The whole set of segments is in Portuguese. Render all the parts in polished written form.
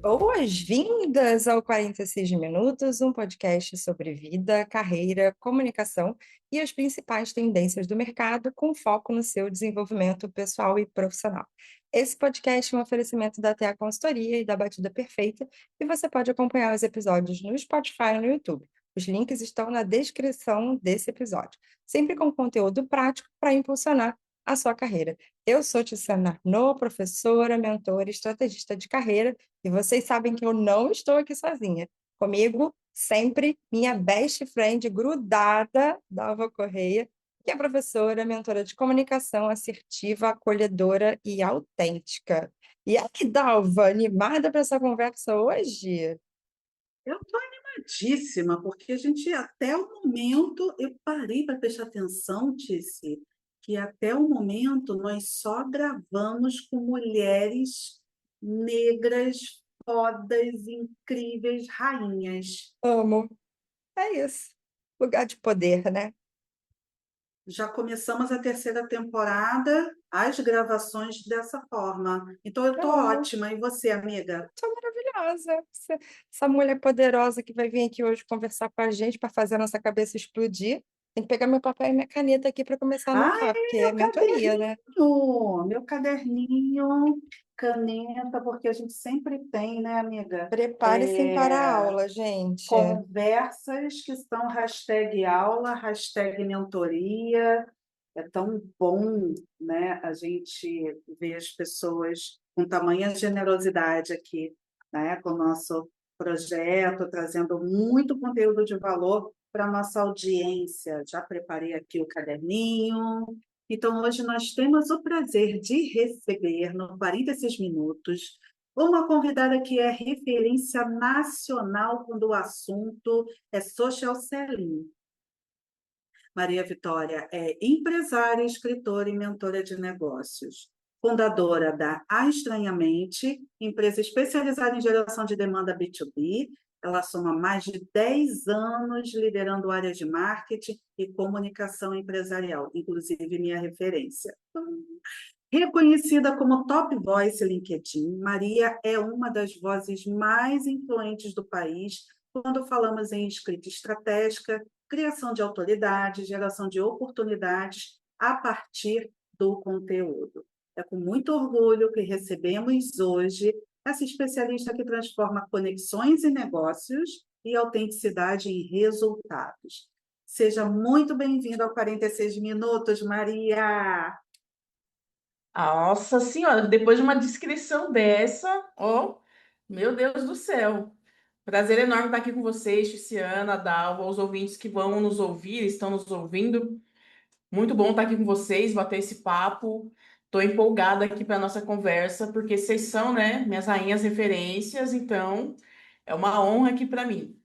Boas-vindas ao 46 Minutos, um podcast sobre vida, carreira, comunicação e as principais tendências do mercado, com foco no seu desenvolvimento pessoal e profissional. Esse podcast é um oferecimento da TA Consultoria e da Batida Perfeita, e você pode acompanhar os episódios no Spotify e no YouTube. Os links estão na descrição desse episódio, sempre com conteúdo prático para impulsionar a sua carreira. Eu sou Tiziana Arnaud, professora, mentora e estrategista de carreira, e vocês sabem que eu não estou aqui sozinha. Comigo, sempre, minha best friend grudada, Dalva Correia, que é professora, mentora de comunicação assertiva, acolhedora e autêntica. E aí, Dalva, animada para essa conversa hoje? Eu estou animadíssima, porque a gente, até o momento, eu parei para prestar atenção, Tice, que até o momento nós só gravamos com mulheres negras, fodas, incríveis, rainhas. Amo. É isso. Lugar de poder, né? Já começamos a terceira temporada, as gravações dessa forma. Então, eu estou Amo. ótima. E você, amiga? Sou maravilhosa. Essa mulher poderosa que vai vir aqui hoje conversar com a gente para fazer a nossa cabeça explodir. Tem que pegar meu papel e minha caneta aqui para começar a Ai, anotar, porque é meu mentoria, né? meu caderninho, caneta, porque a gente sempre tem, né, amiga? Preparem-se para a É, aula, gente. conversas que estão hashtag aula, hashtag mentoria. É tão bom, né, a gente ver as pessoas com tamanha generosidade aqui, né, com o nosso projeto, trazendo muito conteúdo de valor para a nossa audiência. Já preparei aqui o caderninho. Então, hoje nós temos o prazer de receber, no 46 Minutos, uma convidada que é referência nacional quando o assunto é social selling. Maria Vitória é empresária, escritora e mentora de negócios. Fundadora da A Estranhamente, empresa especializada em geração de demanda B2B. Ela soma mais de 10 anos liderando áreas de marketing e comunicação empresarial, inclusive minha referência. Reconhecida como Top Voice LinkedIn, Maria é uma das vozes mais influentes do país quando falamos em escrita estratégica, criação de autoridade, geração de oportunidades a partir do conteúdo. É com muito orgulho que recebemos hoje essa especialista que transforma conexões em negócios e autenticidade em resultados. Seja muito bem-vinda ao 46 Minutos, Maria! Nossa Senhora, depois de uma descrição dessa, ó, meu Deus do céu. Prazer enorme estar aqui com vocês, Tiziana, Dalva, os ouvintes que vão nos ouvir, estão nos ouvindo. Muito bom estar aqui com vocês, bater esse papo. Estou empolgada aqui para a nossa conversa, porque vocês são, né, minhas rainhas referências, então é uma honra aqui para mim.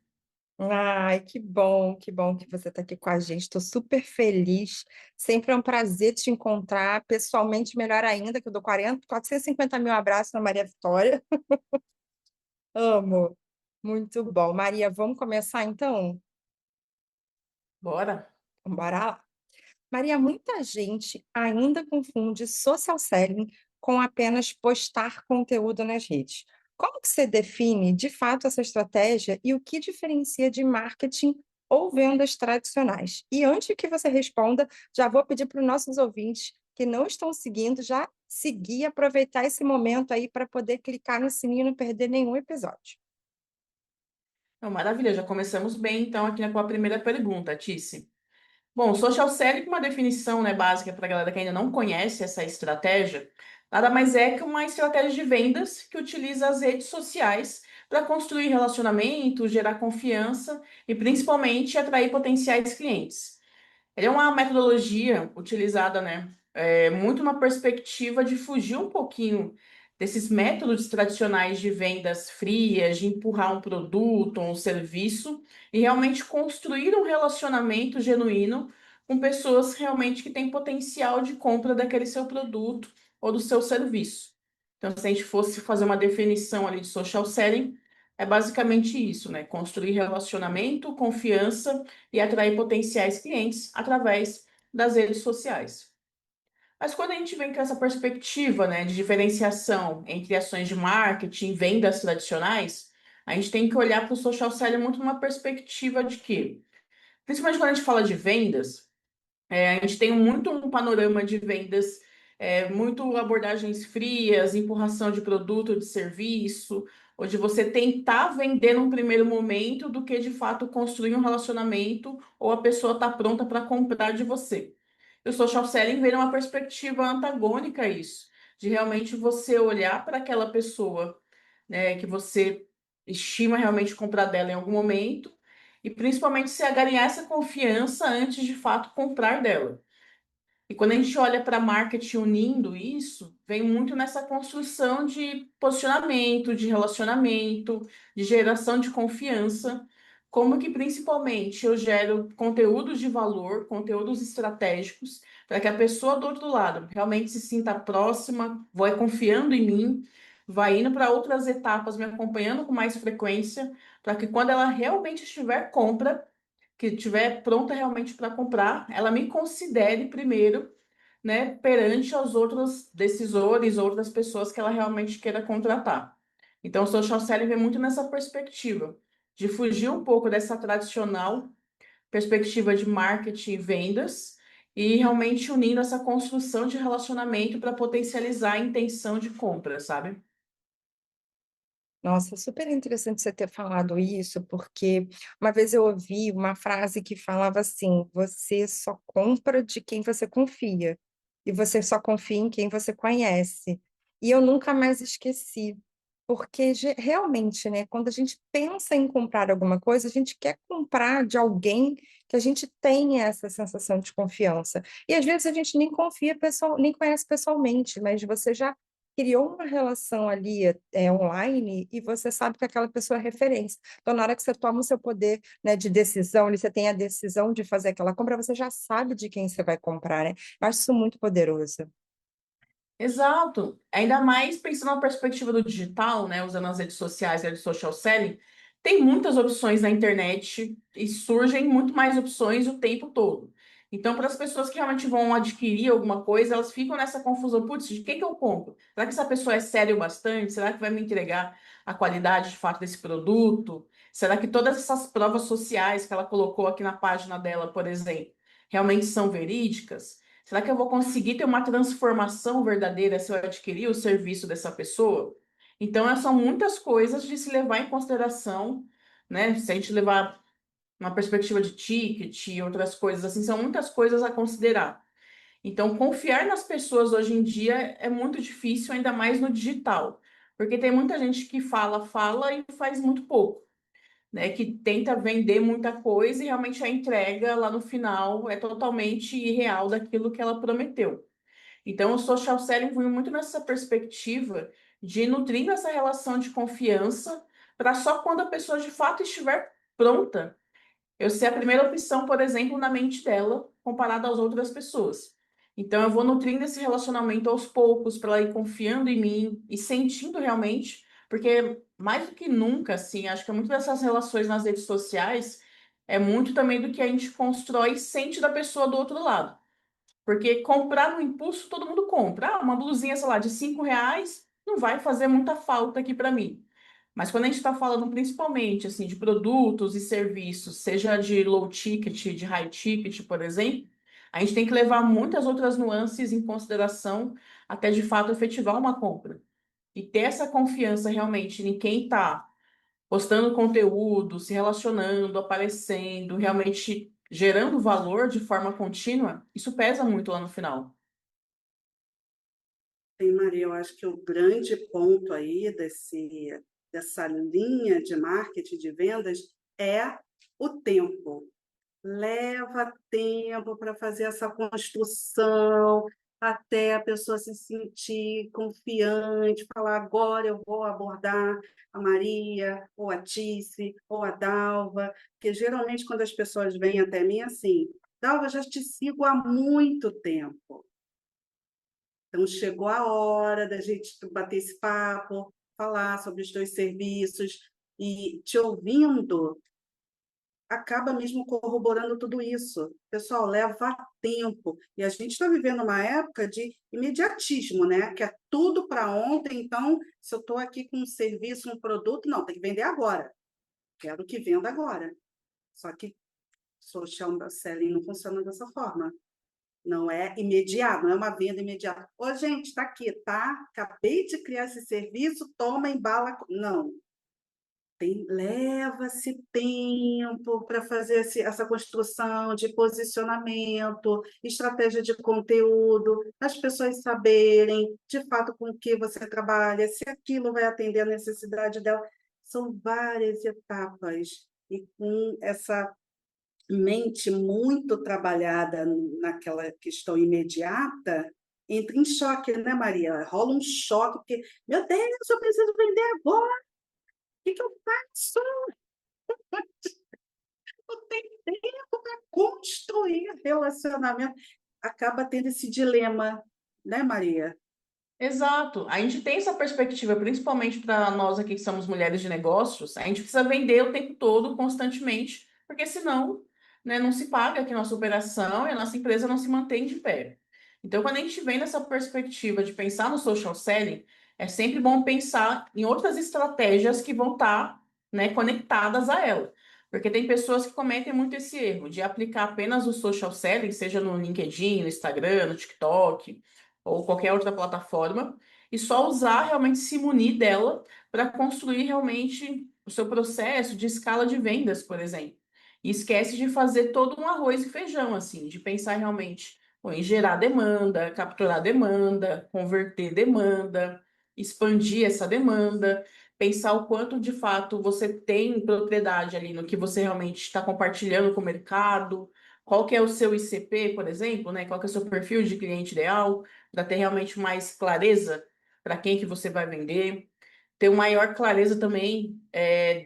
Ai, que bom que você está aqui com a gente. Estou super feliz. Sempre é um prazer te encontrar pessoalmente, melhor ainda, que eu dou 450 mil abraços na Maria Vitória. Amo. Muito bom. Maria, vamos começar então? Bora? Bora lá. Maria, muita gente ainda confunde social selling com apenas postar conteúdo nas redes. Como que você define, de fato, essa estratégia e o que diferencia de marketing ou vendas tradicionais? E antes que você responda, já vou pedir para os nossos ouvintes que não estão seguindo, já seguir e aproveitar esse momento aí para poder clicar no sininho e não perder nenhum episódio. Não, maravilha, já começamos bem, então, aqui com a primeira pergunta, Tice. Bom, social selling, uma definição, né, básica para a galera que ainda não conhece essa estratégia, nada mais é que uma estratégia de vendas que utiliza as redes sociais para construir relacionamento, gerar confiança e principalmente atrair potenciais clientes. Ele é uma metodologia utilizada, né, muito na perspectiva de fugir um pouquinho desses métodos tradicionais de vendas frias, de empurrar um produto, um serviço, e realmente construir um relacionamento genuíno com pessoas realmente que têm potencial de compra daquele seu produto ou do seu serviço. Então, se a gente fosse fazer uma definição ali de social selling, é basicamente isso, né? Construir relacionamento, confiança e atrair potenciais clientes através das redes sociais. Mas quando a gente vem com essa perspectiva, né, de diferenciação entre ações de marketing e vendas tradicionais, a gente tem que olhar para o social selling muito numa perspectiva de que, principalmente quando a gente fala de vendas, a gente tem muito um panorama de vendas, muito abordagens frias, empurração de produto, de serviço, onde você tentar vender num primeiro momento do que de fato construir um relacionamento ou a pessoa está pronta para comprar de você. E o social selling vem numa perspectiva antagônica a isso, de realmente você olhar para aquela pessoa, né, que você estima realmente comprar dela em algum momento, e principalmente se ganhar essa confiança antes de fato comprar dela. E quando a gente olha para marketing unindo isso, vem muito nessa construção de posicionamento, de relacionamento, de geração de confiança. Como que principalmente eu gero conteúdos de valor, conteúdos estratégicos, para que a pessoa do outro lado realmente se sinta próxima, vai confiando em mim, vai indo para outras etapas, me acompanhando com mais frequência, para que quando ela realmente estiver compra, que estiver pronta realmente para comprar, ela me considere primeiro, né, perante aos outros decisores, outras pessoas que ela realmente queira contratar. Então, o social selling vem muito nessa perspectiva, de fugir um pouco dessa tradicional perspectiva de marketing e vendas, e realmente unindo essa construção de relacionamento para potencializar a intenção de compra, sabe? Nossa, super interessante você ter falado isso, porque uma vez eu ouvi uma frase que falava assim: você só compra de quem você confia, e você só confia em quem você conhece. E eu nunca mais esqueci, porque realmente, né, quando a gente pensa em comprar alguma coisa, a gente quer comprar de alguém que a gente tenha essa sensação de confiança. E às vezes a gente nem confia pessoal, nem conhece pessoalmente, mas você já criou uma relação ali online e você sabe que aquela pessoa é referência. Então, na hora que você toma o seu poder, né, de decisão, ali você tem a decisão de fazer aquela compra, você já sabe de quem você vai comprar, né? Eu acho isso muito poderoso. Exato. Ainda mais pensando na perspectiva do digital, né, usando as redes sociais e a social selling, tem muitas opções na internet e surgem muito mais opções o tempo todo. Então, para as pessoas que realmente vão adquirir alguma coisa, elas ficam nessa confusão, putz, de que eu compro? Será que essa pessoa é séria o bastante? Será que vai me entregar a qualidade de fato desse produto? Será que todas essas provas sociais que ela colocou aqui na página dela, por exemplo, realmente são verídicas? Será que eu vou conseguir ter uma transformação verdadeira se eu adquirir o serviço dessa pessoa? Então, são muitas coisas de se levar em consideração, né? Se a gente levar uma perspectiva de ticket e outras coisas assim, são muitas coisas a considerar. Então, confiar nas pessoas hoje em dia é muito difícil, ainda mais no digital, porque tem muita gente que fala, fala e faz muito pouco, né, que tenta vender muita coisa e realmente a entrega lá no final é totalmente irreal daquilo que ela prometeu. Então, o social selling veio muito nessa perspectiva de nutrindo essa relação de confiança para só quando a pessoa de fato estiver pronta, eu ser a primeira opção, por exemplo, na mente dela, comparada às outras pessoas. Então, eu vou nutrindo esse relacionamento aos poucos, para ela ir confiando em mim e sentindo realmente, porque mais do que nunca, assim, acho que é muito dessas relações nas redes sociais, é muito também do que a gente constrói e sente da pessoa do outro lado. Porque comprar no impulso, todo mundo compra. Ah, uma blusinha, sei lá, de R$ 5 não vai fazer muita falta aqui para mim. Mas quando a gente está falando principalmente assim de produtos e serviços, seja de low ticket, de high ticket, por exemplo, a gente tem que levar muitas outras nuances em consideração até de fato efetivar uma compra. E ter essa confiança realmente em quem está postando conteúdo, se relacionando, aparecendo, realmente gerando valor de forma contínua, isso pesa muito lá no final. Sim, Maria, eu acho que o grande ponto aí dessa linha de marketing de vendas é o tempo. Leva tempo para fazer essa construção, até a pessoa se sentir confiante, falar agora eu vou abordar a Maria, ou a Tice, ou a Dalva, porque geralmente quando as pessoas vêm até mim assim, Dalva, já te sigo há muito tempo. Então chegou a hora da gente bater esse papo, falar sobre os teus serviços, e te ouvindo acaba mesmo corroborando tudo isso. Pessoal, leva tempo. E a gente está vivendo uma época de imediatismo, né? Que é tudo para ontem. Então, se eu estou aqui com um serviço, um produto, não, tem que vender agora. Quero que venda agora. Só que social selling não funciona dessa forma. Não é imediato, não é uma venda imediata. Ô, gente, está aqui, tá? Acabei de criar esse serviço, toma, embala. Não. Leva-se tempo para fazer essa construção de posicionamento, estratégia de conteúdo, as pessoas saberem de fato com o que você trabalha, se aquilo vai atender a necessidade dela. São várias etapas. E com essa mente muito trabalhada naquela questão imediata, entra em choque, né, Maria? Rola um choque, porque, meu Deus, eu preciso vender agora, o que eu faço? Não tem tempo para construir relacionamento. Acaba tendo esse dilema, né, Maria? Exato. A gente tem essa perspectiva, principalmente para nós aqui que somos mulheres de negócios, a gente precisa vender o tempo todo, constantemente, porque senão, né, não se paga aqui nossa operação e a nossa empresa não se mantém de pé. Então, quando a gente vem nessa perspectiva de pensar no social selling, é sempre bom pensar em outras estratégias que vão estar, né, conectadas a ela. Porque tem pessoas que cometem muito esse erro de aplicar apenas o social selling, seja no LinkedIn, no Instagram, no TikTok ou qualquer outra plataforma, e só usar realmente se munir dela para construir realmente o seu processo de escala de vendas, por exemplo. E esquece de fazer todo um arroz e feijão, assim, de pensar realmente bom, em gerar demanda, capturar demanda, converter demanda, expandir essa demanda, pensar o quanto de fato você tem propriedade ali no que você realmente está compartilhando com o mercado, qual que é o seu ICP, por exemplo, né? Qual que é o seu perfil de cliente ideal, para ter realmente mais clareza para quem que você vai vender, ter uma maior clareza também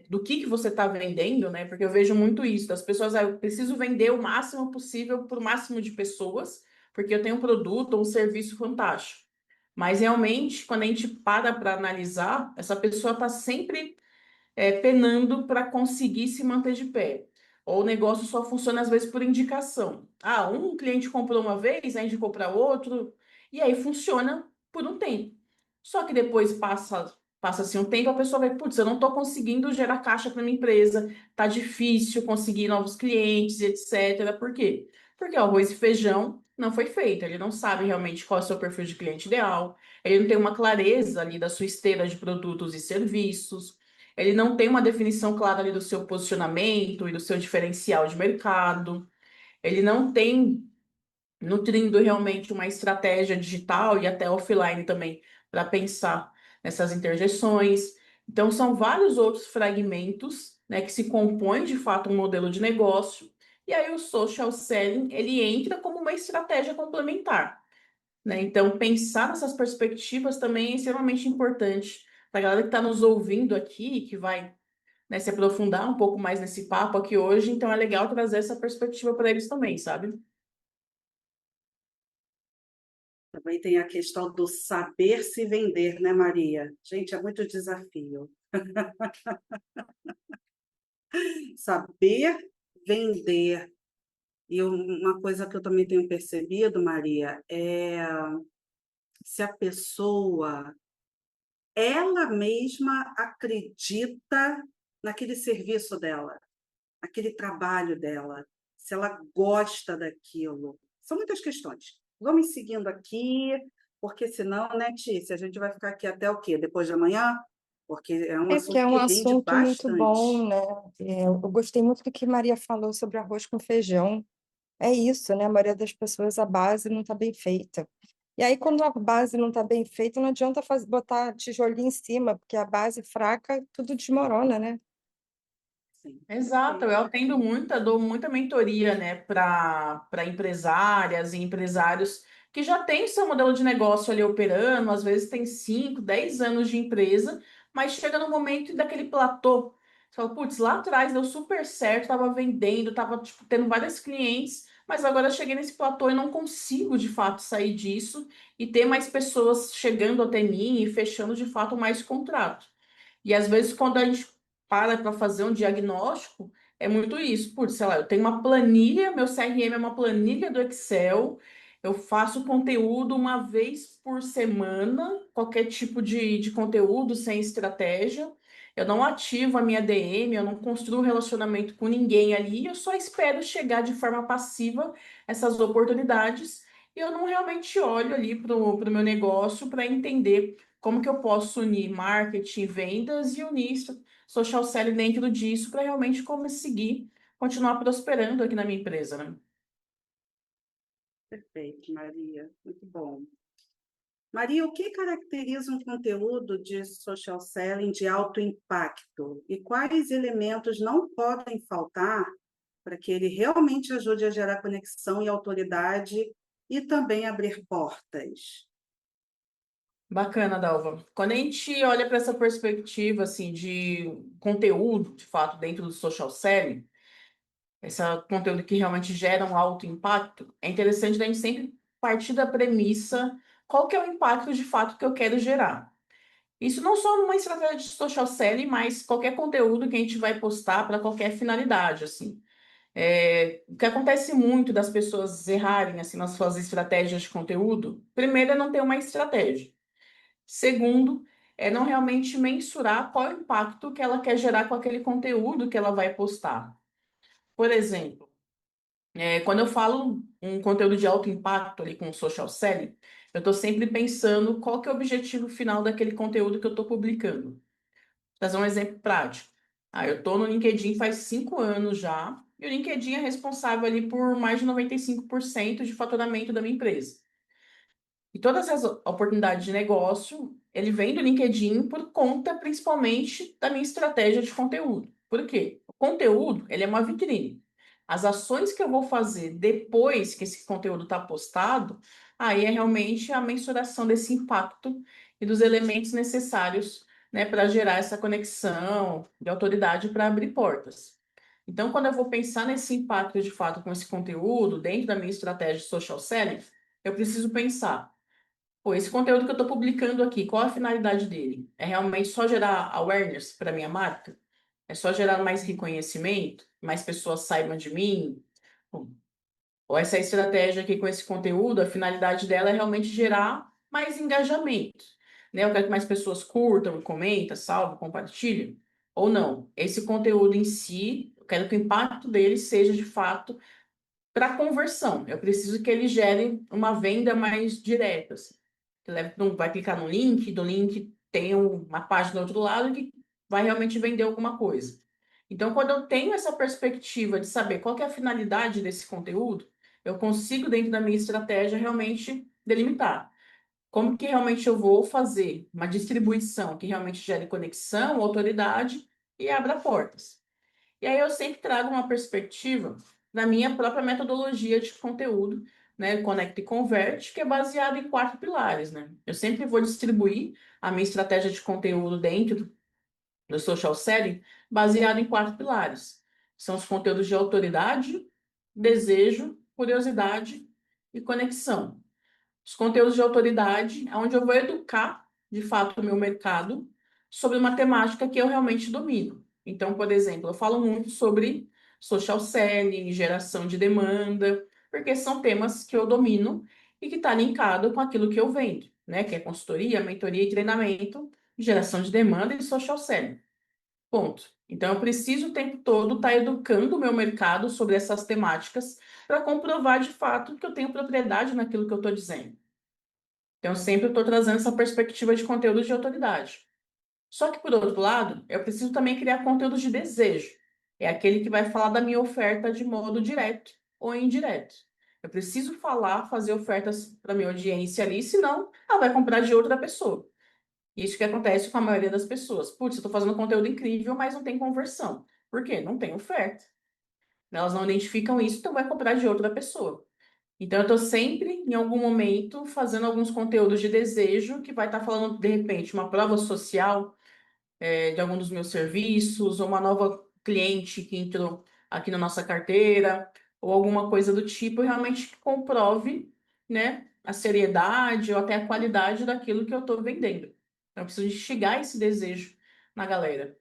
do que você está vendendo, né? Porque eu vejo muito isso, das pessoas, eu preciso vender o máximo possível para o máximo de pessoas, porque eu tenho um produto ou um serviço fantástico. Mas realmente, quando a gente para analisar, essa pessoa está sempre penando para conseguir se manter de pé. Ou o negócio só funciona às vezes por indicação. Ah, um cliente comprou uma vez, aí indicou para outro, e aí funciona por um tempo. Só que depois passa-se um tempo, a pessoa vai, putz, eu não estou conseguindo gerar caixa para minha empresa, tá difícil conseguir novos clientes, etc. Por quê? Porque o arroz e feijão não foi feito, ele não sabe realmente qual é o seu perfil de cliente ideal, ele não tem uma clareza ali da sua esteira de produtos e serviços, ele não tem uma definição clara ali do seu posicionamento e do seu diferencial de mercado. Ele não tem nutrindo realmente uma estratégia digital e até offline também para pensar nessas interjeções. Então, são vários outros fragmentos, né, que se compõem de fato um modelo de negócio. E aí o social selling, ele entra como uma estratégia complementar, né? Então, pensar nessas perspectivas também é extremamente importante para a galera que está nos ouvindo aqui, que vai, né, se aprofundar um pouco mais nesse papo aqui hoje, então é legal trazer essa perspectiva para eles também, sabe? Também tem a questão do saber se vender, né, Maria? Gente, é muito desafio. Saber vender. E uma coisa que eu também tenho percebido, Maria, é se a pessoa, ela mesma acredita naquele serviço dela, naquele trabalho dela, se ela gosta daquilo. São muitas questões. Vamos seguindo aqui, porque senão, né, Tícia, a gente vai ficar aqui até o quê? Depois de amanhã? Porque é um É que assunto é um que rende assunto muito bom, bastante. né? Eu gostei muito do que Maria falou sobre arroz com feijão. É isso, né? A maioria das pessoas, a base não está bem feita. E aí, quando a base não está bem feita, não adianta botar tijolinho em cima, porque a base fraca, tudo desmorona, né? Sim, Exato, eu perfeito. atendo muita, dou muita mentoria, né, para empresárias e empresários que já têm seu modelo de negócio ali operando, às vezes tem 5, 10 anos de empresa, mas chega no momento daquele platô. Você fala, putz, lá atrás deu super certo, estava vendendo, estava tipo, tendo vários clientes, mas agora eu cheguei nesse platô e não consigo de fato sair disso e ter mais pessoas chegando até mim e fechando de fato mais contrato. E às vezes, quando a gente para fazer um diagnóstico, é muito isso. Putz, sei lá, eu tenho uma planilha, meu CRM é uma planilha do Excel, eu faço conteúdo uma vez por semana, qualquer tipo de conteúdo sem estratégia. Eu não ativo a minha DM, eu não construo relacionamento com ninguém ali, eu só espero chegar de forma passiva essas oportunidades e eu não realmente olho ali para o meu negócio para entender como que eu posso unir marketing, vendas e unir social selling dentro disso para realmente conseguir continuar prosperando aqui na minha empresa, né? Perfeito, Maria. Muito bom. Maria, o que caracteriza um conteúdo de social selling de alto impacto? E quais elementos não podem faltar para que ele realmente ajude a gerar conexão e autoridade e também abrir portas? Bacana, Dalva. Quando a gente olha para essa perspectiva assim de conteúdo, de fato, dentro do social selling, esse conteúdo que realmente gera um alto impacto, é interessante a gente sempre partir da premissa qual que é o impacto de fato que eu quero gerar. Isso não só numa estratégia de social selling, mas qualquer conteúdo que a gente vai postar para qualquer finalidade, assim. O que acontece muito das pessoas errarem assim nas suas estratégias de conteúdo, primeiro é não ter uma estratégia. Segundo, é não realmente mensurar qual é o impacto que ela quer gerar com aquele conteúdo que ela vai postar. Por exemplo, quando eu falo um conteúdo de alto impacto ali com o social selling, eu estou sempre pensando qual que é o objetivo final daquele conteúdo que eu estou publicando. Vou trazer um exemplo prático. Eu estou no LinkedIn faz 5 anos já, e o LinkedIn é responsável ali por mais de 95% de faturamento da minha empresa. E todas as oportunidades de negócio, ele vem do LinkedIn por conta, principalmente, da minha estratégia de conteúdo. Por quê? O conteúdo, ele é uma vitrine. As ações que eu vou fazer depois que esse conteúdo está postado, aí é realmente a mensuração desse impacto e dos elementos necessários, né, para gerar essa conexão de autoridade para abrir portas. Então, quando eu vou pensar nesse impacto de fato com esse conteúdo, dentro da minha estratégia de social selling, eu preciso pensar. Pô, esse conteúdo que eu estou publicando aqui, qual a finalidade dele? É realmente só gerar awareness para minha marca? É só gerar mais reconhecimento? Mais pessoas saibam de mim? Ou essa estratégia aqui com esse conteúdo, a finalidade dela é realmente gerar mais engajamento, né? Eu quero que mais pessoas curtam, comentem, salvam, compartilhem. Ou não? Esse conteúdo em si, eu quero que o impacto dele seja de fato para conversão. Eu preciso que ele gere uma venda mais direta, assim. Você vai clicar no link, do link tem uma página do outro lado que vai realmente vender alguma coisa. Então, quando eu tenho essa perspectiva de saber qual que é a finalidade desse conteúdo, eu consigo, dentro da minha estratégia, realmente delimitar. Como que realmente eu vou fazer uma distribuição que realmente gere conexão, autoridade e abra portas. E aí eu sempre trago uma perspectiva da minha própria metodologia de conteúdo, né, Connect e Convert, que é baseado em 4 pilares, né? Eu sempre vou distribuir a minha estratégia de conteúdo dentro do social selling baseado em 4 pilares. São os conteúdos de autoridade, desejo, curiosidade e conexão. Os conteúdos de autoridade, onde eu vou educar, de fato, o meu mercado sobre uma temática que eu realmente domino. Então, por exemplo, eu falo muito sobre social selling, geração de demanda, porque são temas que eu domino e que está linkado com aquilo que eu vendo, né? Que é consultoria, mentoria e treinamento, geração de demanda e social selling. Ponto. Então, eu preciso o tempo todo estar educando o meu mercado sobre essas temáticas para comprovar de fato que eu tenho propriedade naquilo que eu estou dizendo. Então, sempre estou trazendo essa perspectiva de conteúdo de autoridade. Só que, por outro lado, eu preciso também criar conteúdo de desejo. É aquele que vai falar da minha oferta de modo direto ou indireto. Eu preciso falar, fazer ofertas para minha audiência ali, senão ela vai comprar de outra pessoa. Isso que acontece com a maioria das pessoas. Putz, eu estou fazendo conteúdo incrível, mas não tem conversão. Por quê? Não tem oferta. Elas não identificam isso, então vai comprar de outra pessoa. Então, eu estou sempre, em algum momento, fazendo alguns conteúdos de desejo, que vai estar falando, de repente, uma prova social, de algum dos meus serviços, ou uma nova cliente que entrou aqui na nossa carteira, ou alguma coisa do tipo, realmente que comprove, né, a seriedade ou até a qualidade daquilo que eu estou vendendo. Então, eu preciso instigar esse desejo na galera.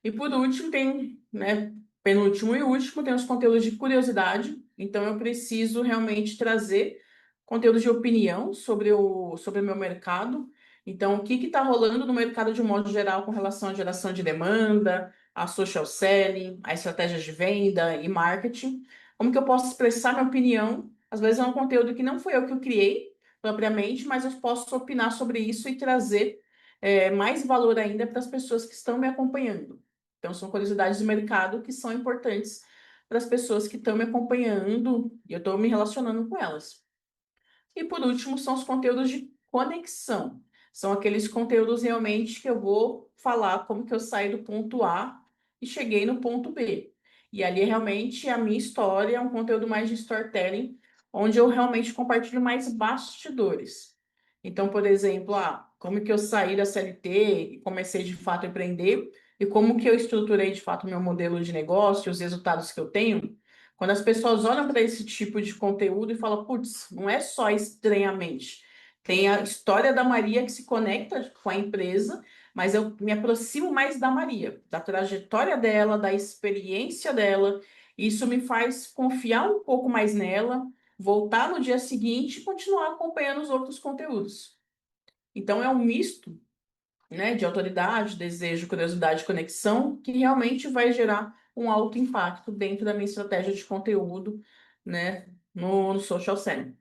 E por último, tem, né, penúltimo e último, tem os conteúdos de curiosidade. Então, eu preciso realmente trazer conteúdos de opinião sobre o meu mercado. Então, o que está rolando no mercado de um modo geral com relação à geração de demanda, a social selling, a estratégias de venda e marketing. Como que eu posso expressar minha opinião? Às vezes é um conteúdo que não fui eu que eu criei propriamente, mas eu posso opinar sobre isso e trazer mais valor ainda para as pessoas que estão me acompanhando. Então, são curiosidades de mercado que são importantes para as pessoas que estão me acompanhando e eu estou me relacionando com elas. E por último, são os conteúdos de conexão. São aqueles conteúdos realmente que eu vou falar como que eu saí do ponto A e cheguei no ponto B. E ali realmente a minha história é um conteúdo mais de storytelling, onde eu realmente compartilho mais bastidores. Então, por exemplo, como que eu saí da CLT e comecei de fato a empreender, e como que eu estruturei de fato o meu modelo de negócio, os resultados que eu tenho. Quando as pessoas olham para esse tipo de conteúdo e falam, putz, não é só estranhamente. Tem a história da Maria que se conecta com a empresa, mas eu me aproximo mais da Maria, da trajetória dela, da experiência dela. Isso me faz confiar um pouco mais nela, voltar no dia seguinte e continuar acompanhando os outros conteúdos. Então é um misto, né, de autoridade, desejo, curiosidade e conexão, que realmente vai gerar um alto impacto dentro da minha estratégia de conteúdo, né, no social selling.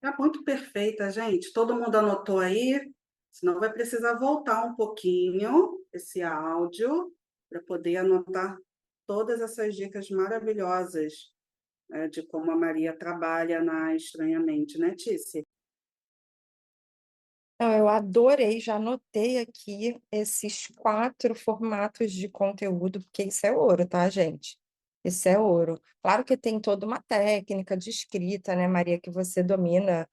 Tá muito perfeita, gente. Todo mundo anotou aí? Senão vai precisar voltar um pouquinho esse áudio para poder anotar todas essas dicas maravilhosas, de como a Maria trabalha na Estranhamente, né, Tícia? Não, eu adorei, já anotei aqui esses 4 formatos de conteúdo, porque isso é ouro, tá, gente? Isso é ouro. Claro que tem toda uma técnica de escrita, né, Maria, que você domina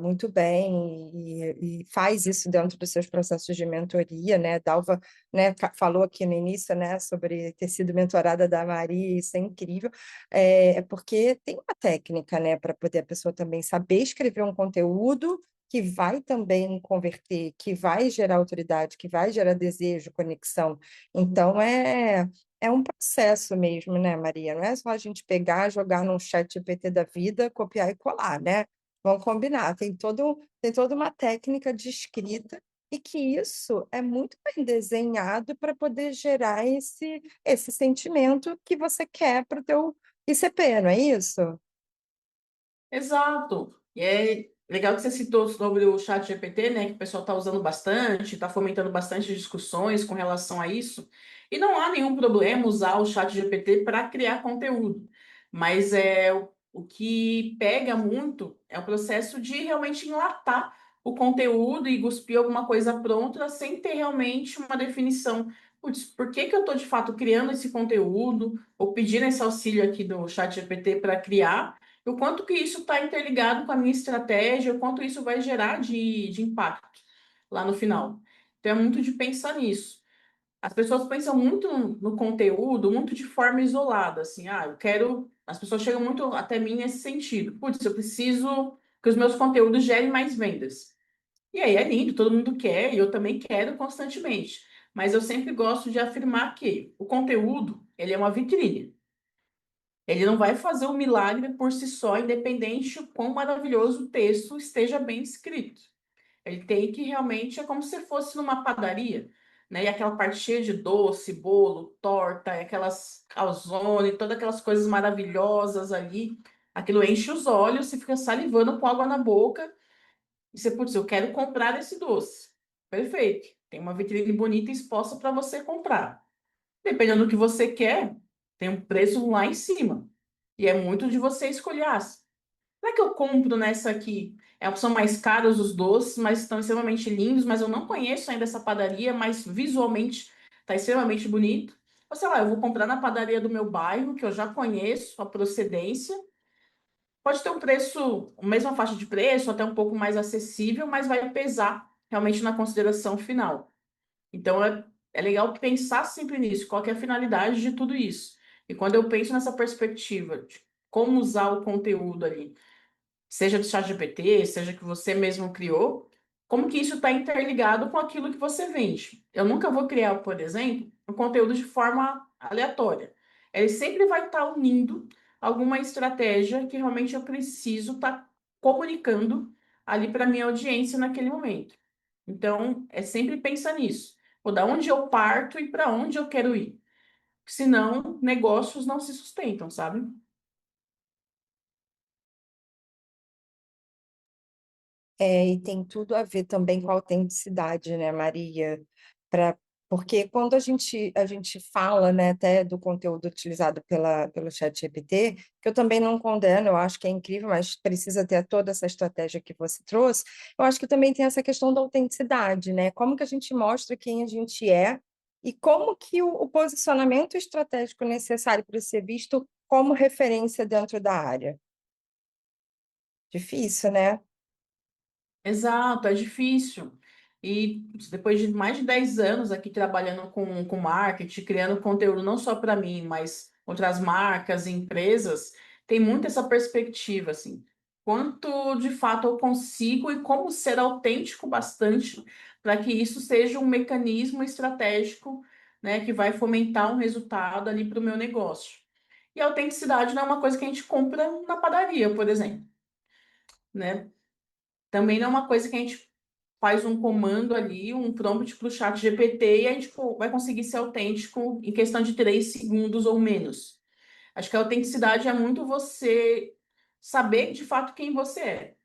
muito bem e faz isso dentro dos seus processos de mentoria, né? Dalva, né, falou aqui no início, né, sobre ter sido mentorada da Maria, isso é incrível. É porque tem uma técnica, né, para poder a pessoa também saber escrever um conteúdo que vai também converter, que vai gerar autoridade, que vai gerar desejo, conexão. Então, é um processo mesmo, né, Maria? Não é só a gente pegar, jogar num chat GPT da vida, copiar e colar, né? Vamos combinar. Tem toda uma técnica de escrita e que isso é muito bem desenhado para poder gerar esse sentimento que você quer para o teu ICP, não é isso? Exato. E é legal que você citou sobre o chat GPT, né, que o pessoal está usando bastante, está fomentando bastante discussões com relação a isso. E não há nenhum problema usar o chat GPT para criar conteúdo. Mas o que pega muito é o processo de realmente enlatar o conteúdo e cuspir alguma coisa pronta sem ter realmente uma definição. Putz, por que que eu estou de fato criando esse conteúdo ou pedindo esse auxílio aqui do chat GPT para criar? E o quanto que isso está interligado com a minha estratégia, o quanto isso vai gerar de impacto lá no final. Então, é muito de pensar nisso. As pessoas pensam muito no conteúdo, muito de forma isolada, assim, eu quero. As pessoas chegam muito até mim nesse sentido. Putz, eu preciso que os meus conteúdos gerem mais vendas. E aí é lindo, todo mundo quer, e eu também quero constantemente. Mas eu sempre gosto de afirmar que o conteúdo, ele é uma vitrine. Ele não vai fazer um milagre por si só, independente de quão maravilhoso o texto esteja bem escrito. Ele tem que realmente, é como se fosse numa padaria, né? E aquela parte cheia de doce, bolo, torta, e aquelas calzone, todas aquelas coisas maravilhosas ali. Aquilo enche os olhos, você fica salivando com água na boca. E você, putz, eu quero comprar esse doce. Perfeito. Tem uma vitrine bonita exposta para você comprar. Dependendo do que você quer, tem um preço lá em cima. E é muito de você escolher. Será que eu compro nessa aqui? São mais caros os doces, mas estão extremamente lindos, mas eu não conheço ainda essa padaria, mas visualmente está extremamente bonito. Ou sei lá, eu vou comprar na padaria do meu bairro, que eu já conheço a procedência. Pode ter um preço, a mesma faixa de preço, até um pouco mais acessível, mas vai pesar realmente na consideração final. Então é legal pensar sempre nisso, qual que é a finalidade de tudo isso. E quando eu penso nessa perspectiva de como usar o conteúdo ali, seja do ChatGPT, seja que você mesmo criou, como que isso está interligado com aquilo que você vende. Eu nunca vou criar, por exemplo, um conteúdo de forma aleatória. Ele sempre vai estar unindo alguma estratégia que realmente eu preciso estar comunicando ali para minha audiência naquele momento. Então, é sempre pensar nisso. Ou da onde eu parto e para onde eu quero ir. Senão, negócios não se sustentam, sabe? E tem tudo a ver também com a autenticidade, né, Maria? Pra, porque quando a gente fala, né, até do conteúdo utilizado pelo ChatGPT, que eu também não condeno, eu acho que é incrível, mas precisa ter toda essa estratégia que você trouxe, eu acho que também tem essa questão da autenticidade, né? Como que a gente mostra quem a gente é e como que o posicionamento estratégico necessário para ser visto como referência dentro da área. Difícil, né? Exato, é difícil. E depois de mais de 10 anos aqui trabalhando com marketing, criando conteúdo não só para mim, mas outras marcas e empresas, tem muito essa perspectiva, assim. Quanto de fato eu consigo e como ser autêntico bastante para que isso seja um mecanismo estratégico, né, que vai fomentar um resultado ali para o meu negócio. E a autenticidade não é uma coisa que a gente compra na padaria, por exemplo, né? Também não é uma coisa que a gente faz um comando ali, um prompt para o chat GPT e a gente vai conseguir ser autêntico em questão de 3 segundos ou menos. Acho que a autenticidade é muito você saber de fato quem você é.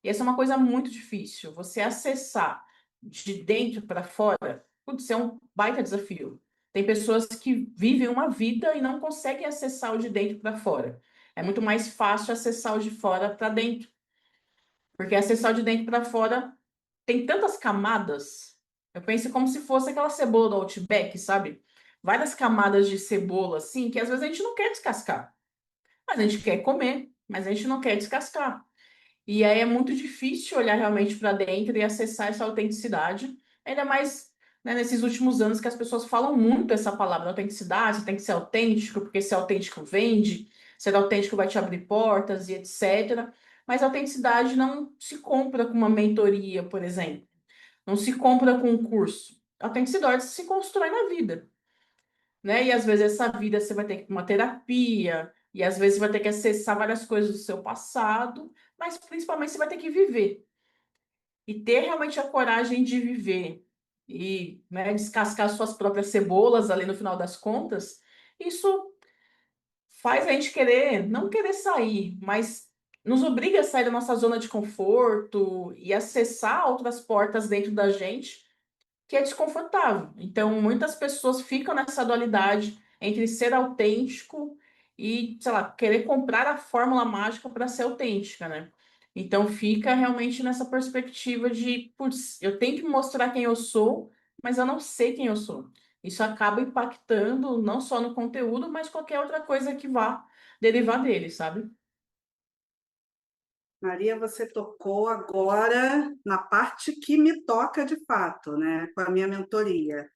E essa é uma coisa muito difícil. Você acessar de dentro para fora, putz, é um baita desafio. Tem pessoas que vivem uma vida e não conseguem acessar o de dentro para fora. É muito mais fácil acessar o de fora para dentro. Porque acessar de dentro para fora tem tantas camadas. Eu penso como se fosse aquela cebola do Outback, sabe? Várias camadas de cebola, assim, que às vezes a gente não quer descascar. Mas a gente quer comer, mas a gente não quer descascar. E aí é muito difícil olhar realmente para dentro e acessar essa autenticidade. Ainda mais, né, nesses últimos anos que as pessoas falam muito essa palavra, autenticidade, você tem que ser autêntico, porque ser autêntico vende, ser autêntico vai te abrir portas e etc. Mas a autenticidade não se compra com uma mentoria, por exemplo. Não se compra com um curso. A autenticidade se constrói na vida, né? E às vezes essa vida você vai ter que ir pra uma terapia, e às vezes você vai ter que acessar várias coisas do seu passado, mas principalmente você vai ter que viver. E ter realmente a coragem de viver e, né, descascar suas próprias cebolas ali no final das contas, isso faz a gente querer, não querer sair, mas nos obriga a sair da nossa zona de conforto e acessar outras portas dentro da gente que é desconfortável. Então, muitas pessoas ficam nessa dualidade entre ser autêntico e, sei lá, querer comprar a fórmula mágica para ser autêntica, né? Então, fica realmente nessa perspectiva de, putz, eu tenho que mostrar quem eu sou, mas eu não sei quem eu sou. Isso acaba impactando não só no conteúdo, mas qualquer outra coisa que vá derivar dele, sabe? Maria, você tocou agora na parte que me toca de fato, né, com a minha mentoria.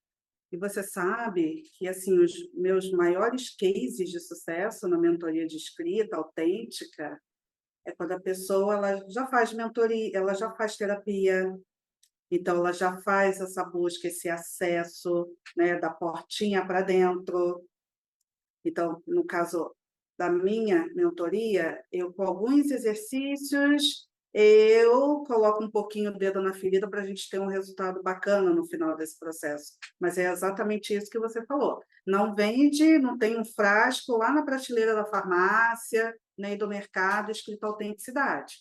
E você sabe que assim os meus maiores cases de sucesso na mentoria de escrita autêntica é quando a pessoa ela já faz mentoria, ela já faz terapia, então ela já faz essa busca, esse acesso, né, da portinha para dentro. Então, no caso da minha mentoria, eu com alguns exercícios, eu coloco um pouquinho o dedo na ferida para a gente ter um resultado bacana no final desse processo. Mas é exatamente isso que você falou. Não vende, não tem um frasco lá na prateleira da farmácia, nem do mercado escrito autenticidade.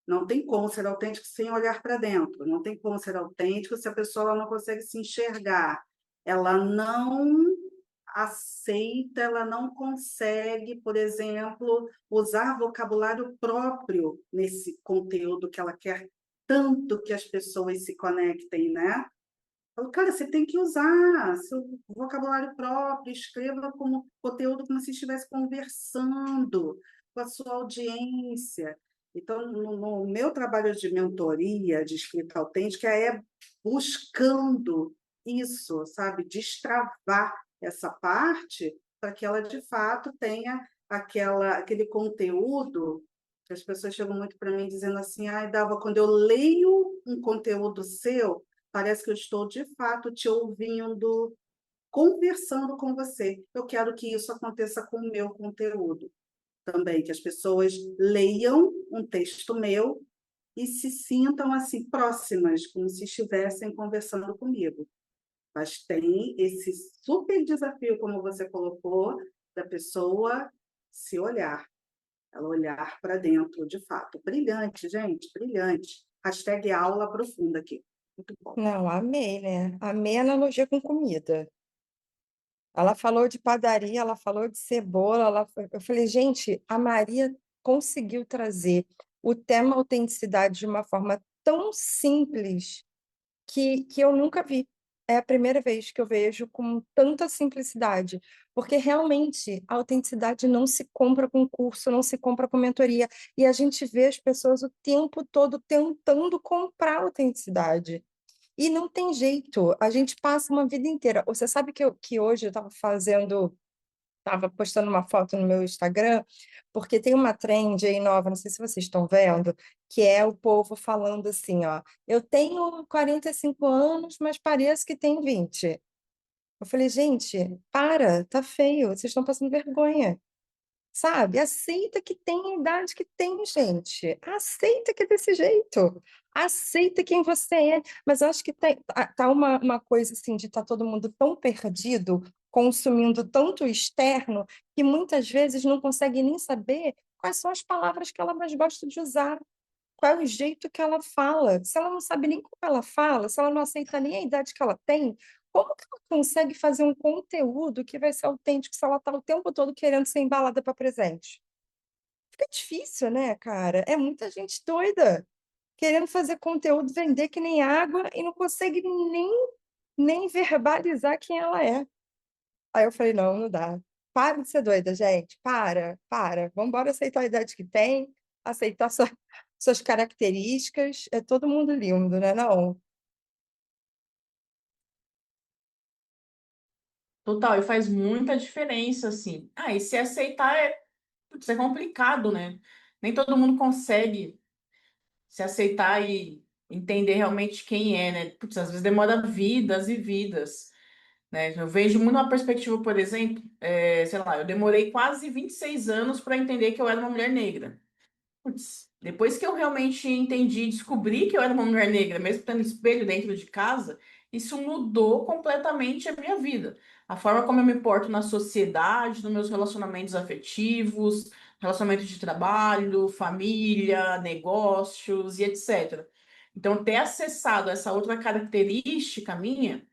Não tem como ser autêntico sem olhar para dentro. Não tem como ser autêntico se a pessoa não consegue se enxergar. Ela não aceita, ela não consegue, por exemplo, usar vocabulário próprio nesse conteúdo que ela quer tanto que as pessoas se conectem, né? Falo, cara, você tem que usar seu vocabulário próprio, escreva como conteúdo como se estivesse conversando com a sua audiência. Então, no meu trabalho de mentoria, de escrita autêntica, é buscando isso, sabe? Destravar essa parte para que ela, de fato, tenha aquele conteúdo que as pessoas chegam muito para mim dizendo assim, ai, Dava, quando eu leio um conteúdo seu, parece que eu estou de fato te ouvindo, conversando com você. Eu quero que isso aconteça com o meu conteúdo também, que as pessoas leiam um texto meu e se sintam assim próximas, como se estivessem conversando comigo. Mas tem esse super desafio, como você colocou, da pessoa se olhar, ela olhar para dentro de fato. Brilhante, gente, brilhante. Hashtag aula profunda aqui. Muito bom. Não, amei, né? Amei a analogia com comida. Ela falou de padaria, ela falou de cebola, eu falei, gente, a Maria conseguiu trazer o tema autenticidade de uma forma tão simples que eu nunca vi. É a primeira vez que eu vejo com tanta simplicidade, porque realmente a autenticidade não se compra com curso, não se compra com mentoria, e a gente vê as pessoas o tempo todo tentando comprar a autenticidade. E não tem jeito, a gente passa uma vida inteira. Você sabe que hoje eu estava postando uma foto no meu Instagram, porque tem uma trend aí nova, não sei se vocês estão vendo, que é o povo falando assim, ó, eu tenho 45 anos, mas pareço que tenho 20. Eu falei, gente, para, tá feio, vocês estão passando vergonha. Sabe? Aceita que tem a idade que tem, gente. Aceita que é desse jeito. Aceita quem você é. Mas eu acho que tá uma coisa assim de estar todo mundo tão perdido, consumindo tanto externo, que muitas vezes não consegue nem saber quais são as palavras que ela mais gosta de usar. Qual é o jeito que ela fala? Se ela não sabe nem como ela fala, se ela não aceita nem a idade que ela tem, como que ela consegue fazer um conteúdo que vai ser autêntico se ela está o tempo todo querendo ser embalada para presente? Fica difícil, né, cara? É muita gente doida querendo fazer conteúdo, vender que nem água e não consegue nem verbalizar quem ela é. Aí eu falei, não, não dá. Para de ser doida, gente. Para. Vamos embora aceitar a idade que tem, aceitar suas características. É todo mundo lindo, né? Não. Total, e faz muita diferença, assim. Ah, e se aceitar putz, é complicado, né? Nem todo mundo consegue se aceitar e entender realmente quem é, né? Putz, às vezes demora vidas e vidas, né? Eu vejo muito uma perspectiva, por exemplo, sei lá, eu demorei quase 26 anos para entender que eu era uma mulher negra. Putz, depois que eu realmente entendi, descobri que eu era uma mulher negra, mesmo tendo espelho dentro de casa, isso mudou completamente a minha vida. A forma como eu me porto na sociedade, nos meus relacionamentos afetivos, relacionamentos de trabalho, família, negócios e etc. Então, ter acessado essa outra característica minha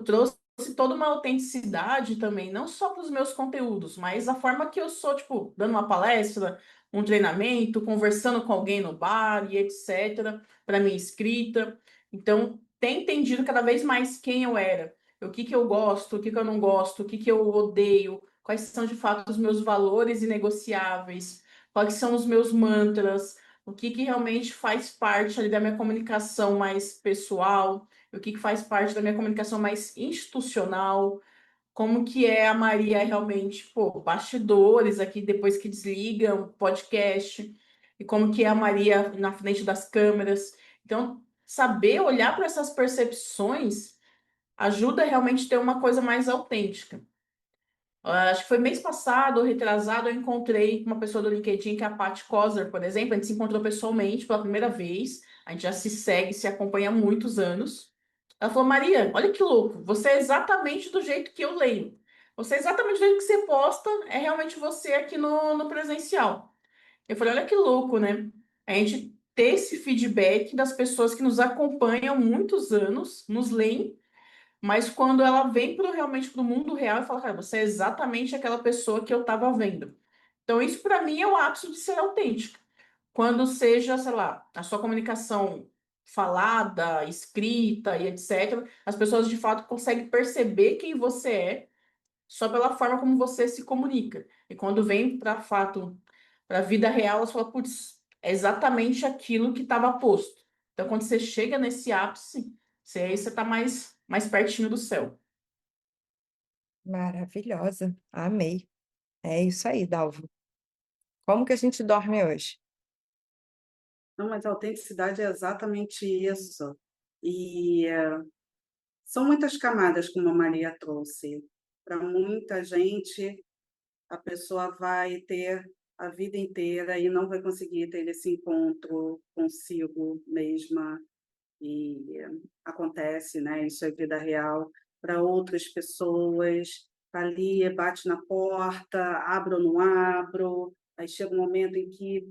trouxe toda uma autenticidade também, não só para os meus conteúdos, mas a forma que eu sou, tipo, dando uma palestra, um treinamento, conversando com alguém no bar e etc., para minha escrita. Então, tem entendido cada vez mais quem eu era, o que que eu gosto, o que que eu não gosto, o que que eu odeio, quais são de fato os meus valores inegociáveis, quais são os meus mantras, o que que realmente faz parte ali da minha comunicação mais pessoal, o que que faz parte da minha comunicação mais institucional, como que é a Maria realmente, pô, bastidores aqui depois que desliga o podcast, e como que é a Maria na frente das câmeras. Então, saber olhar para essas percepções ajuda realmente a ter uma coisa mais autêntica. Acho que foi mês passado ou retrasado, eu encontrei uma pessoa do LinkedIn, que é a Paty Kozer, por exemplo. A gente se encontrou pessoalmente pela primeira vez. A gente já se segue, se acompanha há muitos anos. Ela falou: Maria, olha que louco, você é exatamente do jeito que eu leio. Você é exatamente do jeito que você posta, é realmente você aqui no presencial. Eu falei: olha que louco, né? A gente ter esse feedback das pessoas que nos acompanham há muitos anos, nos leem, mas quando ela vem realmente para o mundo real e fala, cara, você é exatamente aquela pessoa que eu estava vendo. Então, isso para mim é o ápice de ser autêntica. Quando seja, sei lá, a sua comunicação falada, escrita e etc., as pessoas de fato conseguem perceber quem você é só pela forma como você se comunica. E quando vem para fato, para a vida real, elas falam, putz, é exatamente aquilo que estava posto. Então, quando você chega nesse ápice, você está mais pertinho do céu. Maravilhosa. Amei. É isso aí, Dalvo. Como que a gente dorme hoje? Não, mas a autenticidade é exatamente isso. E são muitas camadas, como a Maria trouxe. Para muita gente, a pessoa vai ter a vida inteira e não vai conseguir ter esse encontro consigo mesma. E acontece, né? Isso é vida real. Para outras pessoas, tá ali, bate na porta, abro ou não abro, aí chega um momento em que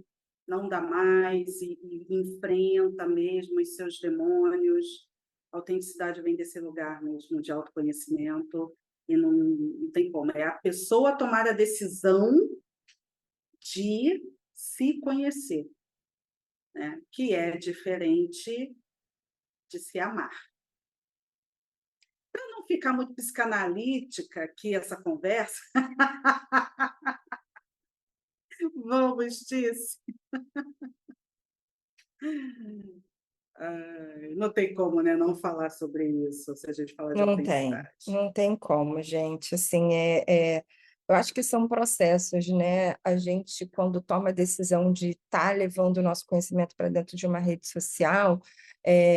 não dá mais e enfrenta mesmo os seus demônios. A autenticidade vem desse lugar mesmo de autoconhecimento e não tem como. É a pessoa tomar a decisão de se conhecer, né? Que é diferente de se amar. Para não ficar muito psicanalítica aqui essa conversa, vamos, Tice. Não tem como, né, não falar sobre isso, se a gente falar de Não tem, autenticidade. não tem como, gente. Assim, eu acho que são processos, né? A gente, quando toma a decisão de estar levando o nosso conhecimento para dentro de uma rede social,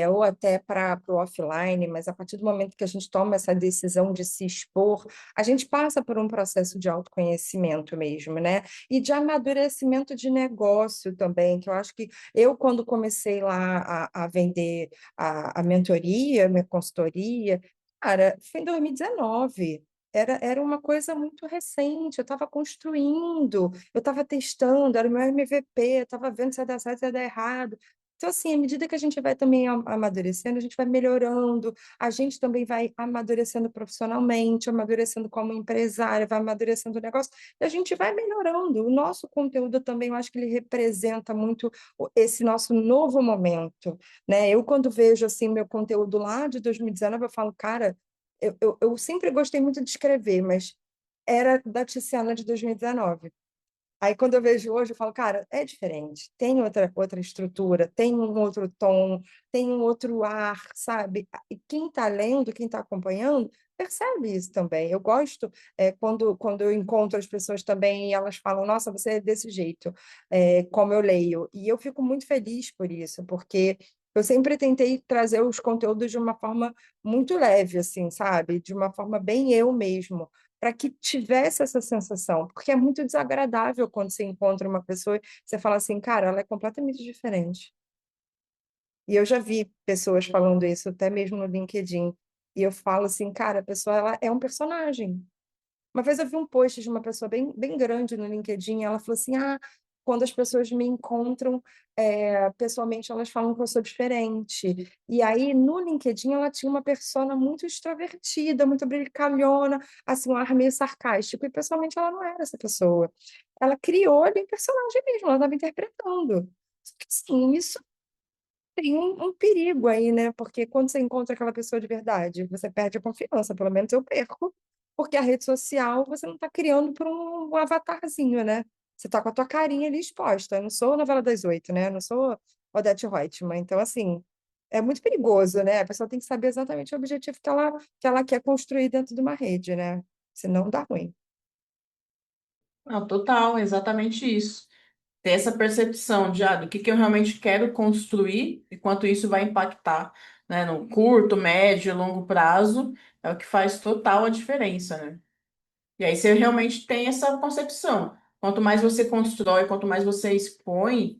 ou até para o offline, mas a partir do momento que a gente toma essa decisão de se expor, a gente passa por um processo de autoconhecimento mesmo, né? E de amadurecimento de negócio também, que eu acho que eu, quando comecei lá a vender a mentoria, minha consultoria, cara, foi em 2019. Era uma coisa muito recente, eu estava construindo, eu estava testando, era o meu MVP, eu estava vendo se ia dar certo, se ia dar errado. Então, assim, à medida que a gente vai também amadurecendo, a gente vai melhorando, a gente também vai amadurecendo profissionalmente, amadurecendo como empresária, vai amadurecendo o negócio, e a gente vai melhorando. O nosso conteúdo também, eu acho que ele representa muito esse nosso novo momento, né? Eu, quando vejo assim meu conteúdo lá de 2019, eu falo, cara, eu sempre gostei muito de escrever, mas era da Tiziana de 2019. Aí, quando eu vejo hoje, eu falo, cara, é diferente, tem outra estrutura, tem um outro tom, tem um outro ar, sabe? E quem está lendo, quem está acompanhando, percebe isso também. Eu gosto quando eu encontro as pessoas também e elas falam, nossa, você é desse jeito, como eu leio. E eu fico muito feliz por isso, porque eu sempre tentei trazer os conteúdos de uma forma muito leve, assim, sabe? De uma forma bem eu mesmo para que tivesse essa sensação, porque é muito desagradável quando você encontra uma pessoa e você fala assim, cara, ela é completamente diferente. E eu já vi pessoas falando isso, até mesmo no LinkedIn, e eu falo assim, cara, a pessoa ela é um personagem. Uma vez eu vi um post de uma pessoa bem grande no LinkedIn, e ela falou assim: ah, quando as pessoas me encontram pessoalmente, elas falam que eu sou diferente. E aí, no LinkedIn, ela tinha uma persona muito extrovertida, muito brincalhona, assim, um ar meio sarcástico, e pessoalmente ela não era essa pessoa. Ela criou ali um personagem mesmo, ela estava interpretando. Só que, sim, isso tem um perigo aí, né? Porque quando você encontra aquela pessoa de verdade, você perde a confiança, pelo menos eu perco, porque a rede social você não está criando para um avatarzinho, né? Você está com a tua carinha ali exposta. Eu não sou novela das oito, né? Eu não sou Odete Roitman. Então, assim, é muito perigoso, né? A pessoa tem que saber exatamente o objetivo que ela quer construir dentro de uma rede, né? Senão dá ruim. Não, total, exatamente isso. Ter essa percepção de, do que eu realmente quero construir e quanto isso vai impactar, né, no curto, médio e longo prazo, é o que faz total a diferença, né? E aí você realmente tem essa concepção. Quanto mais você constrói, quanto mais você expõe,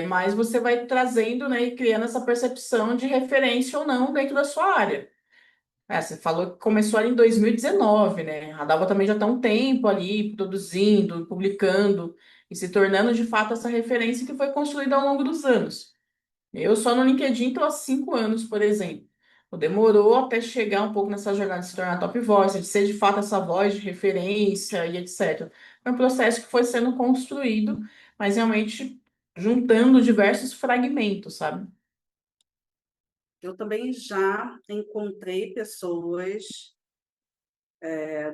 mais você vai trazendo, né, e criando essa percepção de referência ou não dentro da sua área. Você falou que começou ali em 2019, né? A Dalva também já está há um tempo ali produzindo, publicando e se tornando de fato essa referência que foi construída ao longo dos anos. Eu só no LinkedIn estou há 5 anos, por exemplo. Demorou até chegar um pouco nessa jornada de se tornar top voice, de ser de fato essa voz de referência e etc. Foi um processo que foi sendo construído, mas realmente juntando diversos fragmentos, sabe? Eu também já encontrei pessoas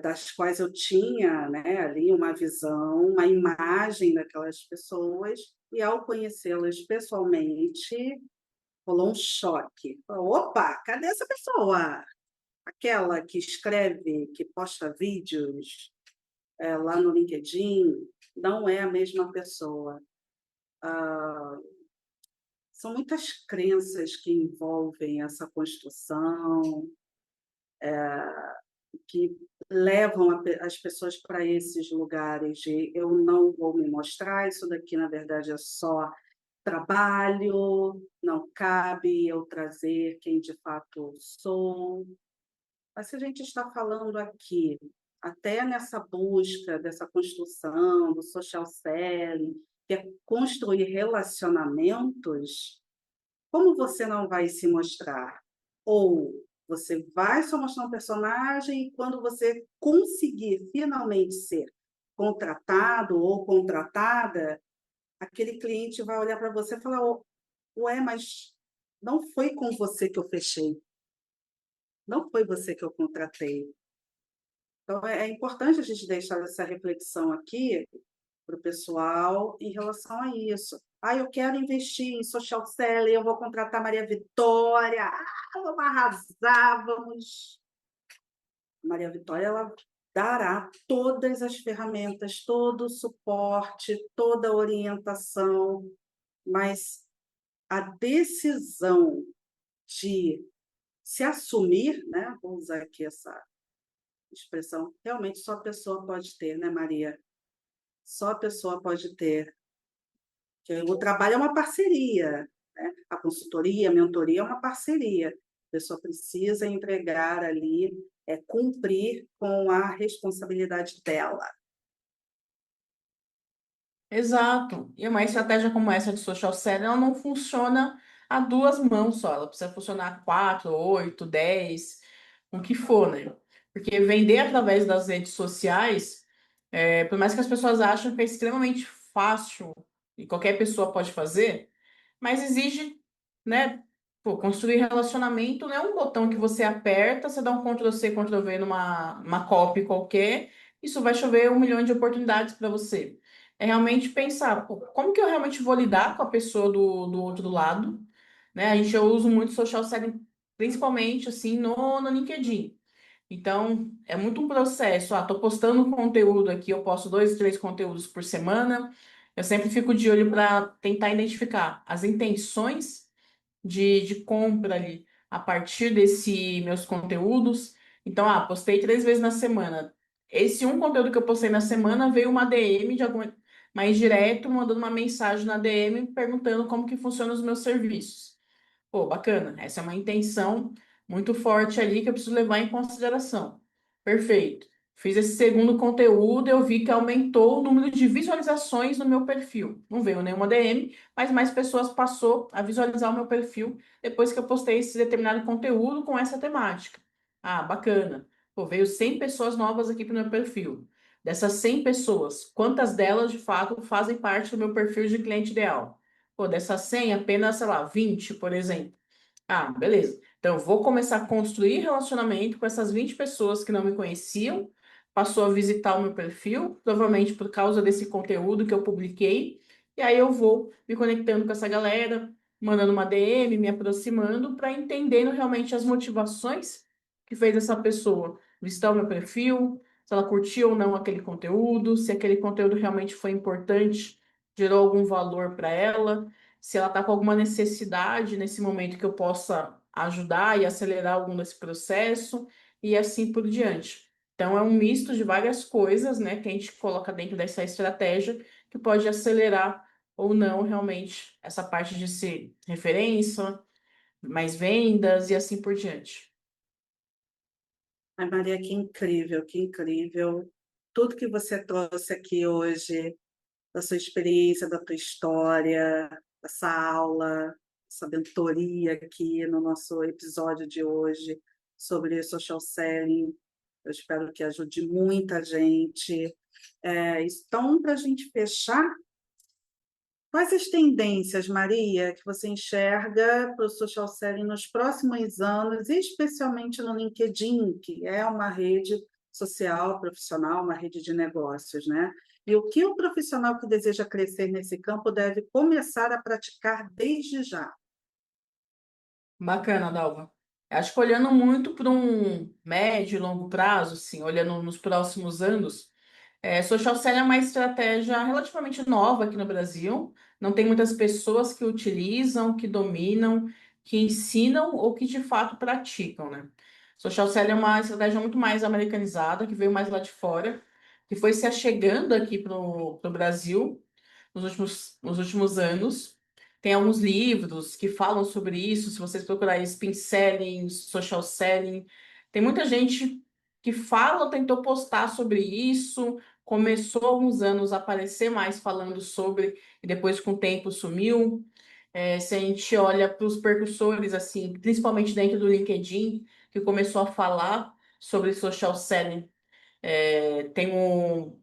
das quais eu tinha, né, ali uma visão, uma imagem daquelas pessoas, e ao conhecê-las pessoalmente, rolou um choque. Opa, cadê essa pessoa? Aquela que escreve, que posta vídeos lá no LinkedIn, não é a mesma pessoa. são muitas crenças que envolvem essa construção, que levam as pessoas para esses lugares de eu não vou me mostrar, isso daqui na verdade é só trabalho, não cabe eu trazer quem de fato sou. Mas se a gente está falando aqui, até nessa busca dessa construção do social selling, que é construir relacionamentos, como você não vai se mostrar? Ou você vai só mostrar um personagem e quando você conseguir finalmente ser contratado ou contratada, aquele cliente vai olhar para você e falar: ué, mas não foi com você que eu fechei, não foi você que eu contratei. Então, é importante a gente deixar essa reflexão aqui para o pessoal em relação a isso. Ah, eu quero investir em social selling, eu vou contratar Maria Vitória, vamos arrasar, vamos. Maria Vitória, ela dará todas as ferramentas, todo o suporte, toda a orientação, mas a decisão de se assumir, né? Vou usar aqui essa expressão, realmente só a pessoa pode ter, né, Maria? Só a pessoa pode ter. Porque o trabalho é uma parceria, né? A consultoria, a mentoria é uma parceria. A pessoa precisa entregar ali, cumprir com a responsabilidade dela. Exato. E uma estratégia como essa de social selling, ela não funciona a duas mãos só. Ela precisa funcionar a 4, 8, 10, o que for, né? Porque vender através das redes sociais, por mais que as pessoas achem que é extremamente fácil e qualquer pessoa pode fazer, mas exige, né? Pô, construir relacionamento não é um botão que você aperta, você dá um Ctrl+C, Ctrl+V numa uma copy qualquer, isso vai chover 1 milhão de oportunidades para você. É realmente pensar, pô, como que eu realmente vou lidar com a pessoa do outro lado, né? Eu uso muito social selling, principalmente assim no LinkedIn. Então, é muito um processo. Ah, tô postando conteúdo aqui, eu posto 2, 3 conteúdos por semana. Eu sempre fico de olho para tentar identificar as intenções de compra ali a partir desse meus conteúdos. Então, postei 3 vezes na semana. Esse um conteúdo que eu postei na semana veio uma DM de alguma mais direto, mandando uma mensagem na DM perguntando como que funcionam os meus serviços. Pô, bacana. Essa é uma intenção muito forte ali que eu preciso levar em consideração. Perfeito. Fiz esse segundo conteúdo, eu vi que aumentou o número de visualizações no meu perfil. Não veio nenhuma DM, mas mais pessoas passou a visualizar o meu perfil depois que eu postei esse determinado conteúdo com essa temática. Ah, bacana. Pô, veio 100 pessoas novas aqui para o meu perfil. Dessas 100 pessoas, quantas delas de fato fazem parte do meu perfil de cliente ideal? Pô, dessas 100, apenas, sei lá, 20, por exemplo. Ah, beleza. Então, eu vou começar a construir relacionamento com essas 20 pessoas que não me conheciam, passou a visitar o meu perfil, provavelmente por causa desse conteúdo que eu publiquei, e aí eu vou me conectando com essa galera, mandando uma DM, me aproximando, para entendendo realmente as motivações que fez essa pessoa visitar o meu perfil, se ela curtiu ou não aquele conteúdo, se aquele conteúdo realmente foi importante, gerou algum valor para ela, se ela está com alguma necessidade nesse momento que eu possa ajudar e acelerar algum desse processo e assim por diante. Então, é um misto de várias coisas, né, que a gente coloca dentro dessa estratégia que pode acelerar ou não realmente essa parte de ser referência, mais vendas e assim por diante. Ai, Maria, que incrível, que incrível. Tudo que você trouxe aqui hoje, da sua experiência, da tua história, dessa aula, essa mentoria aqui no nosso episódio de hoje sobre social selling. Eu espero que ajude muita gente. Então, para a gente fechar, quais as tendências, Maria, que você enxerga para o social selling nos próximos anos, especialmente no LinkedIn, que é uma rede social profissional, uma rede de negócios, né? E o que o profissional que deseja crescer nesse campo deve começar a praticar desde já? Bacana, Dalva. Acho que olhando muito para um médio e longo prazo, assim, olhando nos próximos anos, Social selling é uma estratégia relativamente nova aqui no Brasil. Não tem muitas pessoas que utilizam, que dominam, que ensinam ou que de fato praticam, né? Social selling é uma estratégia muito mais americanizada, que veio mais lá de fora, que foi se achegando aqui para o Brasil nos últimos anos. Tem alguns livros que falam sobre isso. Se vocês procurarem spin selling, social selling, tem muita gente que fala ou tentou postar sobre isso. Começou há alguns anos a aparecer mais falando sobre, e depois com o tempo sumiu. Se a gente olha para os percursores, assim, principalmente dentro do LinkedIn, que começou a falar sobre social selling, tem o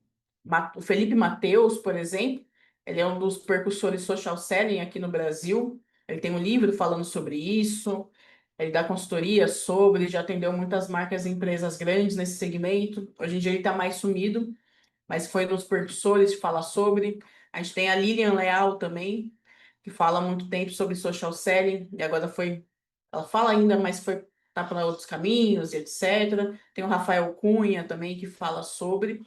Felipe Mateus, por exemplo, ele é um dos percussores social selling aqui no Brasil. Ele tem um livro falando sobre isso. Ele dá consultoria sobre, já atendeu muitas marcas e empresas grandes nesse segmento. Hoje em dia ele está mais sumido, mas foi um dos percussores que fala sobre. A gente tem a Lilian Leal também, que fala há muito tempo sobre social selling, e agora foi, ela fala ainda, mas foi tá para outros caminhos, e etc. Tem o Rafael Cunha também, que fala sobre.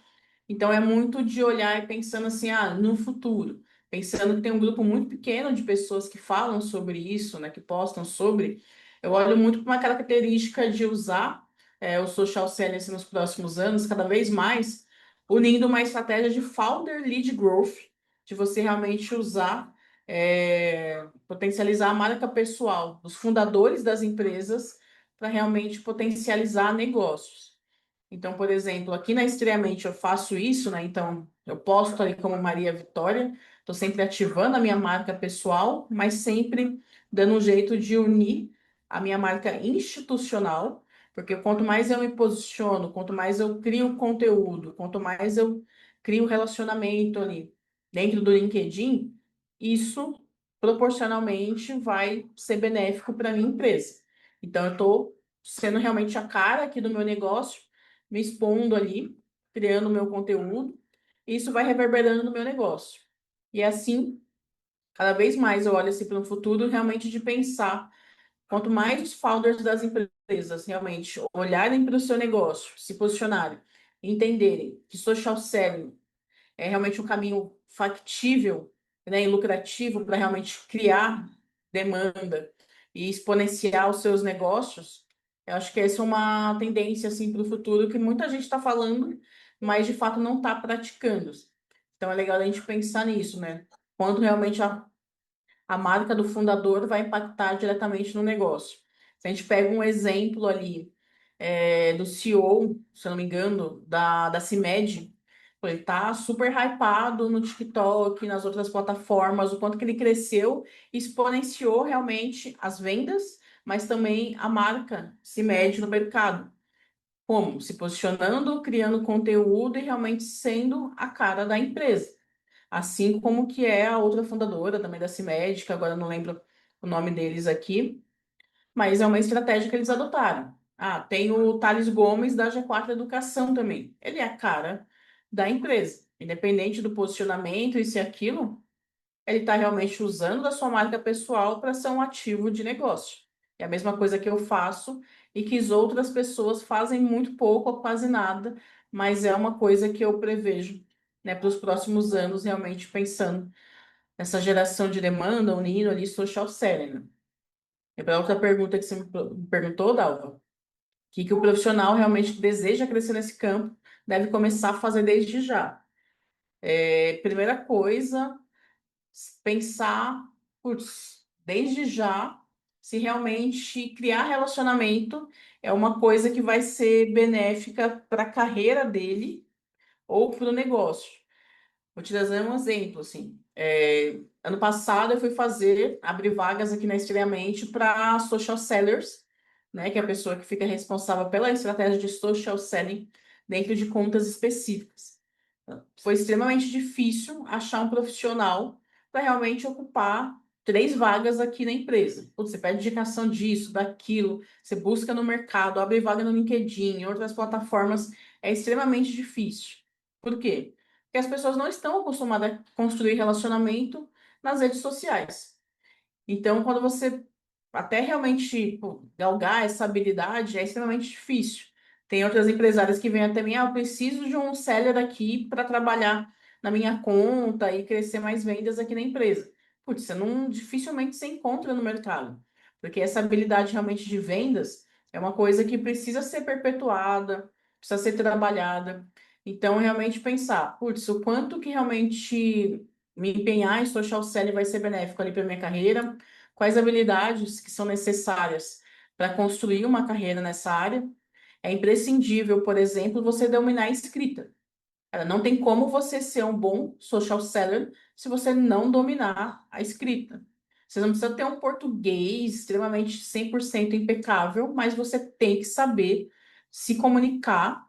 Então é muito de olhar e pensando assim, no futuro, pensando que tem um grupo muito pequeno de pessoas que falam sobre isso, né, que postam sobre. Eu olho muito para uma característica de usar o social selling assim, nos próximos anos, cada vez mais, unindo uma estratégia de founder lead growth, de você realmente usar, potencializar a marca pessoal dos fundadores das empresas para realmente potencializar negócios. Então, por exemplo, aqui na Estreamente eu faço isso, né? Então, eu posto ali como Maria Vitória, estou sempre ativando a minha marca pessoal, mas sempre dando um jeito de unir a minha marca institucional, porque quanto mais eu me posiciono, quanto mais eu crio conteúdo, quanto mais eu crio relacionamento ali dentro do LinkedIn, isso proporcionalmente vai ser benéfico para a minha empresa. Então, eu estou sendo realmente a cara aqui do meu negócio, me expondo ali, criando meu conteúdo, e isso vai reverberando no meu negócio. E assim, cada vez mais eu olho assim para o futuro, realmente de pensar, quanto mais os founders das empresas realmente olharem para o seu negócio, se posicionarem, entenderem que social selling é realmente um caminho factível, né, e lucrativo para realmente criar demanda e exponenciar os seus negócios, eu acho que essa é uma tendência assim para o futuro que muita gente está falando, mas de fato não está praticando. Então é legal a gente pensar nisso, né? Quando realmente a marca do fundador vai impactar diretamente no negócio. Se a gente pega um exemplo ali do CEO, se eu não me engano, da CIMED, ele tá super hypado no TikTok, nas outras plataformas, o quanto que ele cresceu, exponenciou realmente as vendas, mas também a marca CIMED no mercado. Como? Se posicionando, criando conteúdo e realmente sendo a cara da empresa. Assim como que é a outra fundadora também da CIMED, que agora eu não lembro o nome deles aqui, mas é uma estratégia que eles adotaram. Tem o Thales Gomes da G4 Educação também. Ele é a cara da empresa. Independente do posicionamento e se aquilo, ele está realmente usando da sua marca pessoal para ser um ativo de negócio. É a mesma coisa que eu faço e que as outras pessoas fazem muito pouco ou quase nada, mas é uma coisa que eu prevejo, né, para os próximos anos, realmente pensando nessa geração de demanda, unindo ali social selling, né? E para outra pergunta que você me perguntou, Dalva, o que o profissional realmente que deseja crescer nesse campo deve começar a fazer desde já? Primeira coisa, pensar, putz, desde já, se realmente criar relacionamento é uma coisa que vai ser benéfica para a carreira dele ou para o negócio. Vou te dar um exemplo, assim. Ano passado eu fui abrir vagas aqui na Estreamente para social sellers, né, que é a pessoa que fica responsável pela estratégia de social selling dentro de contas específicas. Foi extremamente difícil achar um profissional para realmente ocupar 3 vagas aqui na empresa. Putz, você pede indicação disso, daquilo, você busca no mercado, abre vaga no LinkedIn, em outras plataformas, é extremamente difícil. Por quê? Porque as pessoas não estão acostumadas a construir relacionamento nas redes sociais. Então, quando você até realmente, pô, galgar essa habilidade, é extremamente difícil. Tem outras empresárias que vêm até mim, eu preciso de um seller aqui para trabalhar na minha conta e crescer mais vendas aqui na empresa. Putz, você não dificilmente se encontra no mercado, porque essa habilidade realmente de vendas é uma coisa que precisa ser perpetuada, precisa ser trabalhada. Então, realmente pensar, putz, o quanto que realmente me empenhar em social selling vai ser benéfico ali para minha carreira, quais habilidades que são necessárias para construir uma carreira nessa área. É imprescindível, por exemplo, você dominar a escrita. Cara, não tem como você ser um bom social seller se você não dominar a escrita. Você não precisa ter um português extremamente 100% impecável, mas você tem que saber se comunicar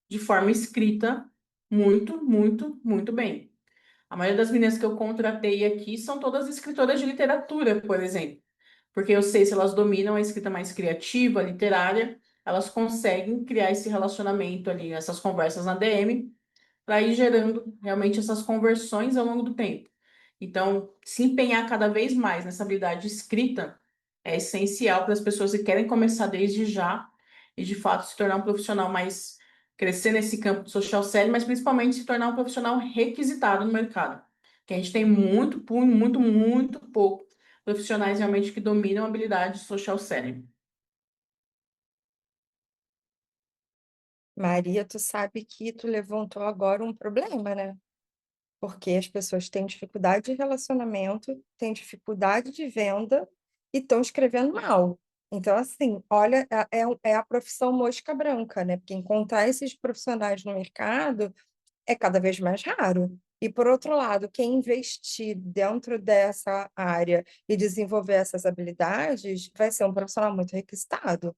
de forma escrita muito, muito, muito bem. A maioria das meninas que eu contratei aqui são todas escritoras de literatura, por exemplo, porque eu sei se elas dominam a escrita mais criativa, literária, elas conseguem criar esse relacionamento ali, essas conversas na DM, para ir gerando realmente essas conversões ao longo do tempo. Então, se empenhar cada vez mais nessa habilidade de escrita é essencial para as pessoas que querem começar desde já e, de fato, se tornar um profissional mais, crescer nesse campo de social selling, mas principalmente se tornar um profissional requisitado no mercado. Que a gente tem muito, muito pouco profissionais realmente que dominam a habilidade de social selling. Maria, tu sabe que tu levantou agora um problema, né? Porque as pessoas têm dificuldade de relacionamento, têm dificuldade de venda e estão escrevendo mal. Então, assim, olha, é a profissão mosca branca, né? Porque encontrar esses profissionais no mercado é cada vez mais raro. E, por outro lado, quem investir dentro dessa área e desenvolver essas habilidades vai ser um profissional muito requisitado.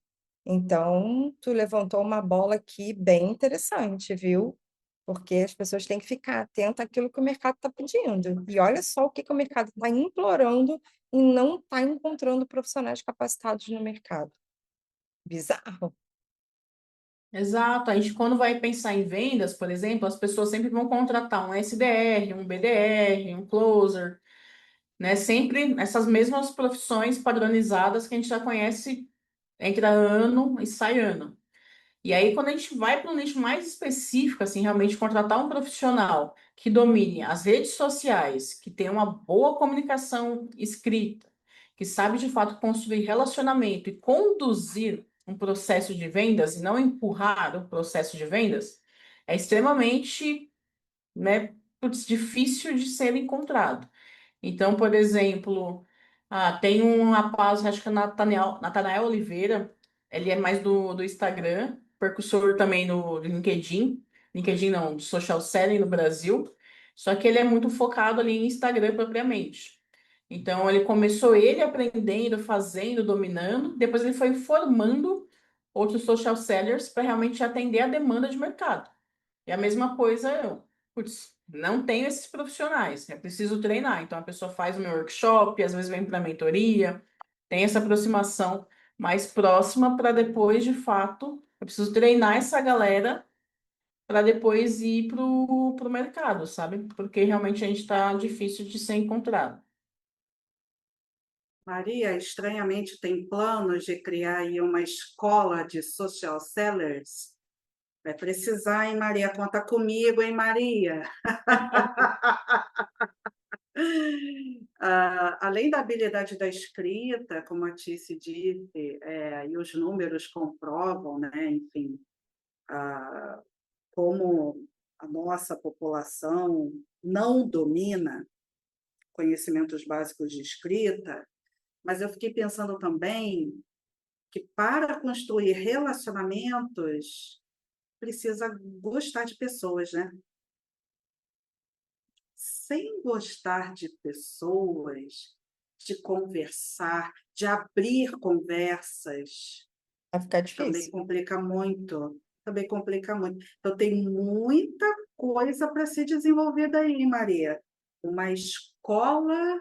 Então, tu levantou uma bola aqui bem interessante, viu? Porque as pessoas têm que ficar atentas àquilo que o mercado está pedindo. E olha só o que que o mercado está implorando e não está encontrando profissionais capacitados no mercado. Bizarro. Exato. A gente, quando vai pensar em vendas, por exemplo, as pessoas sempre vão contratar um SDR, um BDR, um closer, né? Sempre essas mesmas profissões padronizadas que a gente já conhece, entra ano e sai ano. E aí, quando a gente vai para um nicho mais específico, assim, realmente contratar um profissional que domine as redes sociais, que tenha uma boa comunicação escrita, que sabe de fato construir relacionamento e conduzir um processo de vendas e não empurrar o processo de vendas, é extremamente, né, putz, difícil de ser encontrado. Então, por exemplo, tem um rapaz, acho que é Natanael Oliveira, ele é mais do Instagram, percussor também no LinkedIn, LinkedIn não, de social selling no Brasil, só que ele é muito focado ali em Instagram propriamente. Então, ele começou ele aprendendo, fazendo, dominando, depois ele foi formando outros social sellers para realmente atender a demanda de mercado. E a mesma coisa eu. Putz, não tenho esses profissionais, é preciso treinar. Então a pessoa faz o meu workshop, às vezes vem para mentoria, tem essa aproximação mais próxima para depois, de fato, eu preciso treinar essa galera para depois ir pro mercado, sabe? Porque realmente a gente está difícil de ser encontrado. Maria, estranhamente, tem planos de criar aí uma escola de social sellers? Vai precisar, hein, Maria? Conta comigo, hein, Maria? Além da habilidade da escrita, como a Tice disse, e os números comprovam, né, enfim, como a nossa população não domina conhecimentos básicos de escrita, mas eu fiquei pensando também que para construir relacionamentos precisa gostar de pessoas, né? Sem gostar de pessoas, de conversar, de abrir conversas, Vai ficar também difícil. complica muito. Também complica muito. Então, tem muita coisa para ser desenvolvida aí, Maria. Uma escola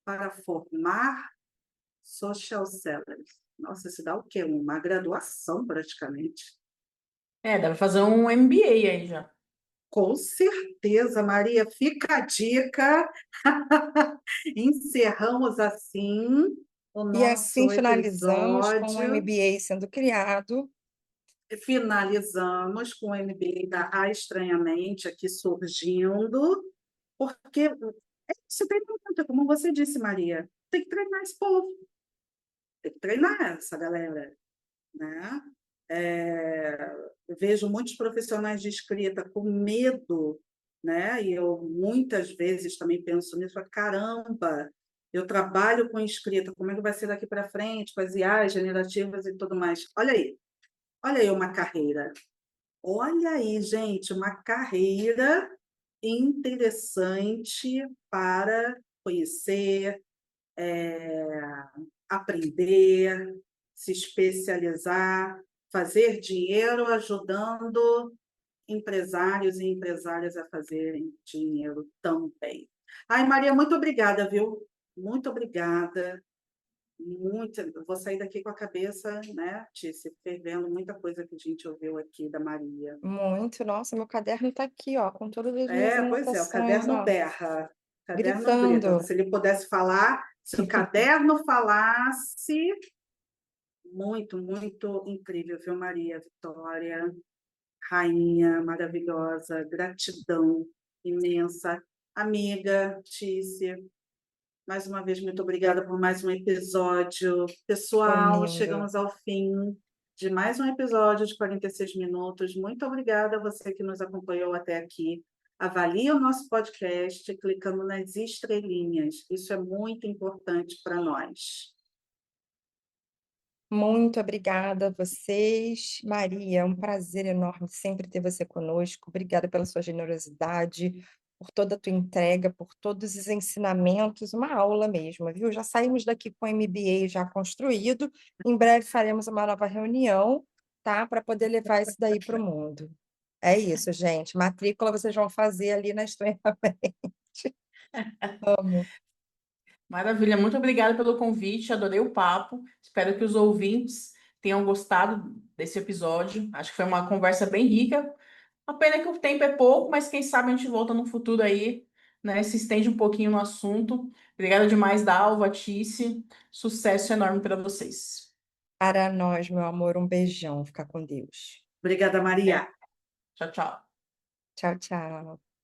para formar social sellers. Nossa, isso dá o quê? Uma graduação, praticamente. É, deve fazer um MBA aí já. Com certeza, Maria. Fica a dica. Encerramos assim o E assim nosso finalizamos com o episódio. MBA sendo criado. finalizamos com o MBA da A Estranhamente aqui surgindo, porque você tem muita, como você disse, Maria, tem que treinar esse povo, tem que treinar essa galera, né? Vejo muitos profissionais de escrita com medo, né? E eu muitas vezes também penso nisso, falo, caramba, eu trabalho com escrita, como é que vai ser daqui para frente, com as IAs generativas e tudo mais? Olha aí uma carreira. Olha aí, gente, uma carreira interessante para conhecer, aprender, se especializar, fazer dinheiro ajudando empresários e empresárias a fazerem dinheiro também. Ai, Maria, muito obrigada, viu? Muito obrigada. Vou sair daqui com a cabeça, né, Tícia, fervendo muita coisa que a gente ouviu aqui da Maria. Muito, nossa, meu caderno está aqui, ó, com todas as minhas Pois é, o anotações, caderno ó, berra, o caderno grita. gritando. Se ele pudesse falar, se o caderno falasse, muito, muito incrível, viu, Maria Vitória? Rainha maravilhosa, gratidão imensa. Amiga, Tícia, mais uma vez, muito obrigada por mais um episódio. Foi Pessoal, lindo. chegamos ao fim de mais um episódio de 46 minutos. Muito obrigada a você que nos acompanhou até aqui. Avalie o nosso podcast clicando nas estrelinhas. Isso é muito importante para nós. Muito obrigada a vocês. Maria, é um prazer enorme sempre ter você conosco. Obrigada pela sua generosidade, por toda a tua entrega, por todos os ensinamentos, uma aula mesmo, viu? Já saímos daqui com o MBA já construído. Em breve faremos uma nova reunião, tá? Para poder levar isso daí para o mundo. É isso, gente. Matrícula vocês vão fazer ali na Estranhamente. Amo. Maravilha, muito obrigada pelo convite, adorei o papo. Espero que os ouvintes tenham gostado desse episódio. Acho que foi uma conversa bem rica. A pena que o tempo é pouco, mas quem sabe a gente volta no futuro aí, né? Se estende um pouquinho no assunto. Obrigada demais, Dalva, Tice. Sucesso enorme para vocês. Para nós, meu amor, um beijão. Fica com Deus. Obrigada, Maria. Tchau, tchau. Tchau, tchau.